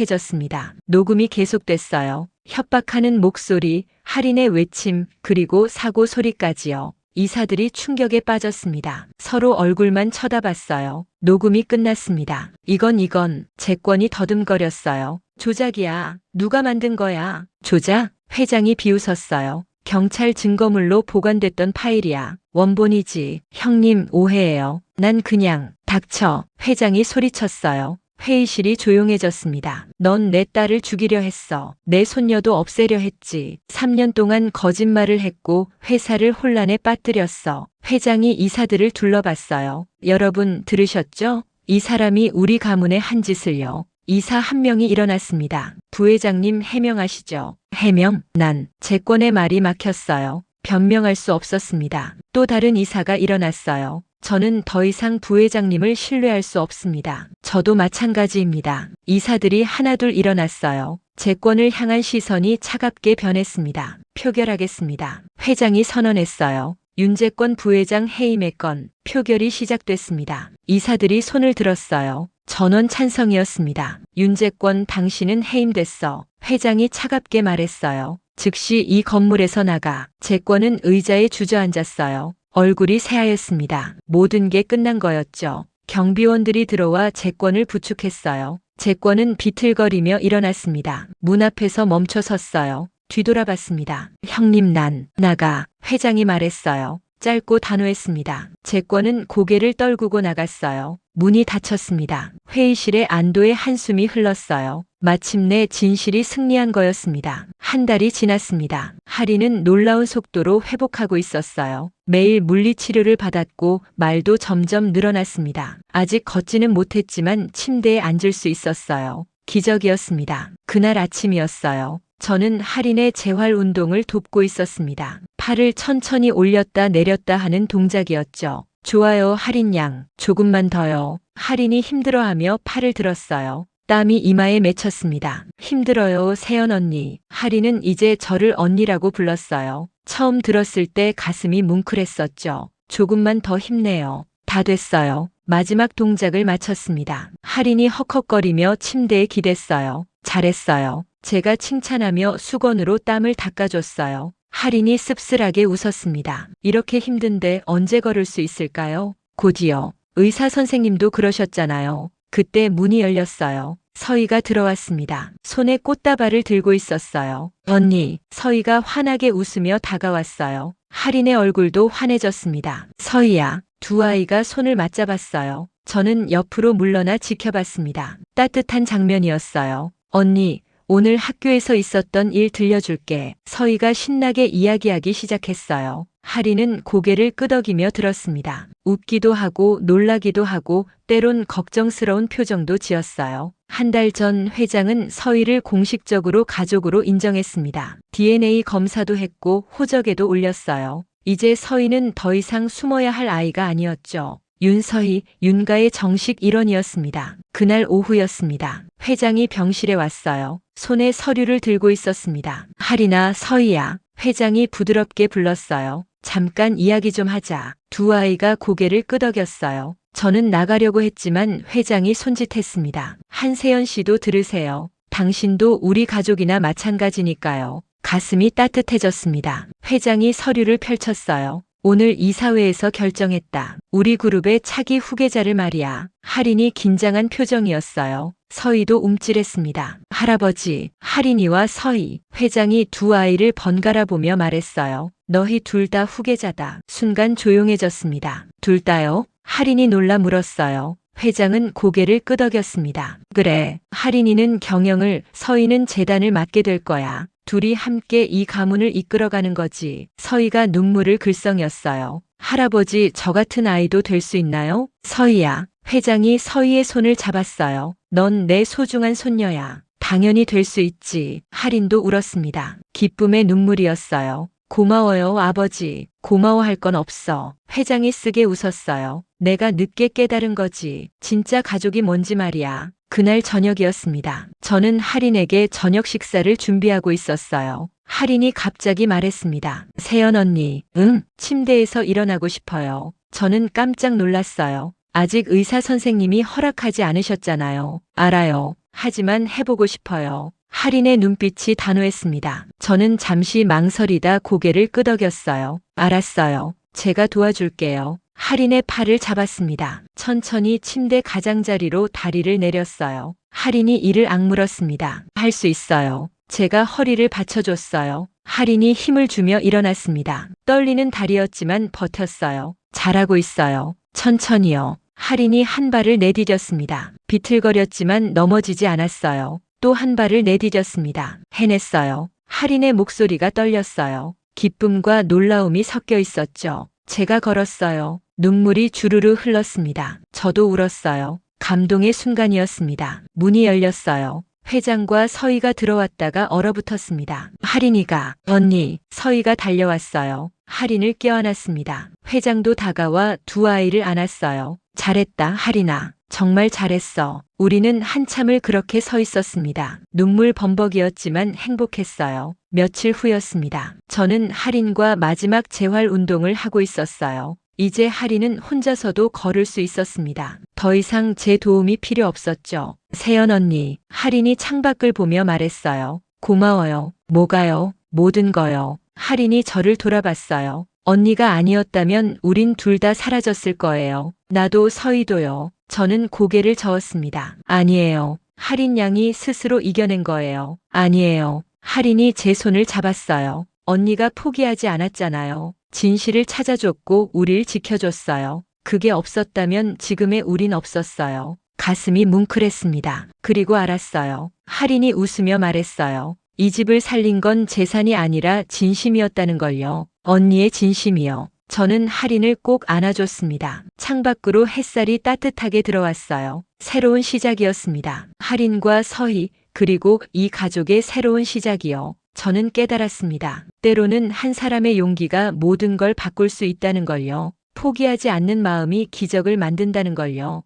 창백해졌습니다. 녹음이 계속됐어요. 협박하는 목소리, 할인의 외침, 그리고 사고 소리까지요. 이사들이 충격에 빠졌습니다. 서로 얼굴만 쳐다봤어요. 녹음이 끝났습니다. 이건 재권이 더듬거렸어요. 조작이야. 누가 만든 거야? 조작? 회장이 비웃었어요. 경찰 증거물로 보관됐던 파일이야. 원본이지. 형님, 오해예요. 난 그냥. 닥쳐. 회장이 소리쳤어요. 회의실이 조용해졌습니다. 넌 내 딸을 죽이려 했어. 내 손녀도 없애려 했지. 3년 동안 거짓말을 했고 회사를 혼란에 빠뜨렸어. 회장이 이사들을 둘러봤어요. 여러분 들으셨죠? 이 사람이 우리 가문의 한 짓을요. 이사 한 명이 일어났습니다. 부회장님 해명하시죠. 해명? 난 재권의 말이 막혔어요. 변명할 수 없었습니다. 또 다른 이사가 일어났어요. 저는 더 이상 부회장님을 신뢰할 수 없습니다. 저도 마찬가지입니다. 이사들이 하나둘 일어났어요. 재권을 향한 시선이 차갑게 변했습니다. 표결하겠습니다. 회장이 선언했어요. 윤재권 부회장 해임의 건 표결이 시작됐습니다. 이사들이 손을 들었어요. 전원 찬성이었습니다. 윤재권 당신은 해임됐어. 회장이 차갑게 말했어요. 즉시 이 건물에서 나가. 재권은 의자에 주저앉았어요. 얼굴이 새하였습니다. 모든 게 끝난 거였죠. 경비원들이 들어와 재권을 부축했어요. 재권은 비틀거리며 일어났습니다. 문 앞에서 멈춰 섰어요. 뒤돌아봤습니다. 형님 난 나가. 회장이 말했어요. 짧고 단호했습니다. 재권은 고개를 떨구고 나갔어요. 문이 닫혔습니다. 회의실에 안도의 한숨이 흘렀어요. 마침내 진실이 승리한 거였습니다. 한 달이 지났습니다. 할인은 놀라운 속도로 회복하고 있었어요. 매일 물리치료를 받았고 말도 점점 늘어났습니다. 아직 걷지는 못했지만 침대에 앉을 수 있었어요. 기적이었습니다. 그날 아침이었어요. 저는 할인의 재활 운동을 돕고 있었습니다. 팔을 천천히 올렸다 내렸다 하는 동작이었죠. 좋아요, 할인 양. 조금만 더요. 할인이 힘들어하며 팔을 들었어요. 땀이 이마에 맺혔습니다. 힘들어요, 세연 언니. 할인은 이제 저를 언니라고 불렀어요. 처음 들었을 때 가슴이 뭉클했었죠. 조금만 더 힘내요. 다 됐어요. 마지막 동작을 마쳤습니다. 할인이 헉헉거리며 침대에 기댔어요. 잘했어요. 제가 칭찬하며 수건으로 땀을 닦아줬어요. 할인이 씁쓸하게 웃었습니다. 이렇게 힘든데 언제 걸을 수 있을까요? 곧이요. 의사 선생님도 그러셨잖아요. 그때 문이 열렸어요. 서희가 들어왔습니다. 손에 꽃다발을 들고 있었어요. 언니, 서희가 환하게 웃으며 다가왔어요. 할인의 얼굴도 환해졌습니다. 서희야. 두 아이가 손을 맞잡았어요. 저는 옆으로 물러나 지켜봤습니다. 따뜻한 장면이었어요. 언니, 오늘 학교에서 있었던 일 들려줄게. 서희가 신나게 이야기하기 시작했어요. 할인은 고개를 끄덕이며 들었습니다. 웃기도 하고 놀라기도 하고 때론 걱정스러운 표정도 지었어요. 한 달 전 회장은 서희를 공식적으로 가족으로 인정했습니다. DNA 검사도 했고 호적에도 올렸어요. 이제 서희는 더 이상 숨어야 할 아이가 아니었죠. 윤서희, 윤가의 정식 일원이었습니다. 그날 오후였습니다. 회장이 병실에 왔어요. 손에 서류를 들고 있었습니다. 할인아, 서희야. 회장이 부드럽게 불렀어요. 잠깐 이야기 좀 하자. 두 아이가 고개를 끄덕였어요. 저는 나가려고 했지만 회장이 손짓했습니다. 한세연 씨도 들으세요. 당신도 우리 가족이나 마찬가지니까요. 가슴이 따뜻해졌습니다. 회장이 서류를 펼쳤어요. 오늘 이사회에서 결정했다. 우리 그룹의 차기 후계자를 말이야. 할인이 긴장한 표정이었어요. 서희도 움찔했습니다. 할아버지, 할인이와 서희, 회장이 두 아이를 번갈아 보며 말했어요. 너희 둘 다 후계자다. 순간 조용해졌습니다. 둘 다요? 할인이 놀라 물었어요. 회장은 고개를 끄덕였습니다. 그래, 할인이는 경영을, 서희는 재단을 맡게 될 거야. 둘이 함께 이 가문을 이끌어가는 거지. 서희가 눈물을 글썽였어요. 할아버지, 저 같은 아이도 될 수 있나요? 서희야. 회장이 서희의 손을 잡았어요. 넌 내 소중한 손녀야. 당연히 될 수 있지. 할인도 울었습니다. 기쁨의 눈물이었어요. 고마워요, 아버지. 고마워할 건 없어. 회장이 쓰게 웃었어요. 내가 늦게 깨달은 거지. 진짜 가족이 뭔지 말이야. 그날 저녁이었습니다. 저는 할인에게 저녁 식사를 준비하고 있었어요. 할인이 갑자기 말했습니다. 세연 언니, 응, 침대에서 일어나고 싶어요. 저는 깜짝 놀랐어요. 아직 의사 선생님이 허락하지 않으셨잖아요. 알아요. 하지만 해보고 싶어요. 할인의 눈빛이 단호했습니다. 저는 잠시 망설이다 고개를 끄덕였어요. 알았어요. 제가 도와줄게요. 할인의 팔을 잡았습니다. 천천히 침대 가장자리로 다리를 내렸어요. 할인이 이를 악물었습니다. 할 수 있어요. 제가 허리를 받쳐줬어요. 할인이 힘을 주며 일어났습니다. 떨리는 다리였지만 버텼어요. 잘하고 있어요. 천천히요. 할인이 한 발을 내디뎠습니다. 비틀거렸지만 넘어지지 않았어요. 또 한 발을 내디뎠습니다. 해냈어요. 할인의 목소리가 떨렸어요. 기쁨과 놀라움이 섞여 있었죠. 제가 걸었어요. 눈물이 주르르 흘렀습니다. 저도 울었어요. 감동의 순간이었습니다. 문이 열렸어요. 회장과 서희가 들어왔다가 얼어붙었습니다. 할인이가, 언니, 서희가 달려왔어요. 할인을 껴안았습니다. 회장도 다가와 두 아이를 안았어요. 잘했다, 할인아. 정말 잘했어. 우리는 한참을 그렇게 서 있었습니다. 눈물 범벅이었지만 행복했어요. 며칠 후였습니다. 저는 할인과 마지막 재활 운동을 하고 있었어요. 이제 할인은 혼자서도 걸을 수 있었습니다. 더 이상 제 도움이 필요 없었죠. 세연 언니, 할인이 창밖을 보며 말했어요. 고마워요. 뭐가요? 모든 거요. 할인이 저를 돌아봤어요. 언니가 아니었다면 우린 둘 다 사라졌을 거예요. 나도 서희도요. 저는 고개를 저었습니다. 아니에요. 할인 양이 스스로 이겨낸 거예요. 아니에요. 할인이 제 손을 잡았어요. 언니가 포기하지 않았잖아요. 진실을 찾아줬고 우릴 지켜줬어요. 그게 없었다면 지금의 우린 없었어요. 가슴이 뭉클했습니다. 그리고 알았어요. 할인이 웃으며 말했어요. 이 집을 살린 건 재산이 아니라 진심이었다는 걸요. 언니의 진심이요. 저는 할인을 꼭 안아줬습니다. 창밖으로 햇살이 따뜻하게 들어왔어요. 새로운 시작이었습니다. 할인과 서희, 그리고 이 가족의 새로운 시작이요. 저는 깨달았습니다. 때로는 한 사람의 용기가 모든 걸 바꿀 수 있다는 걸요. 포기하지 않는 마음이 기적을 만든다는 걸요.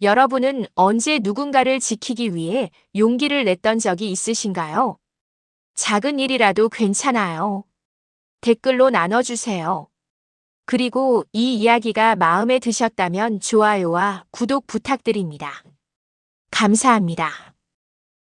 여러분은 언제 누군가를 지키기 위해 용기를 냈던 적이 있으신가요? 작은 일이라도 괜찮아요. 댓글로 나눠주세요. 그리고 이 이야기가 마음에 드셨다면 좋아요와 구독 부탁드립니다. 감사합니다.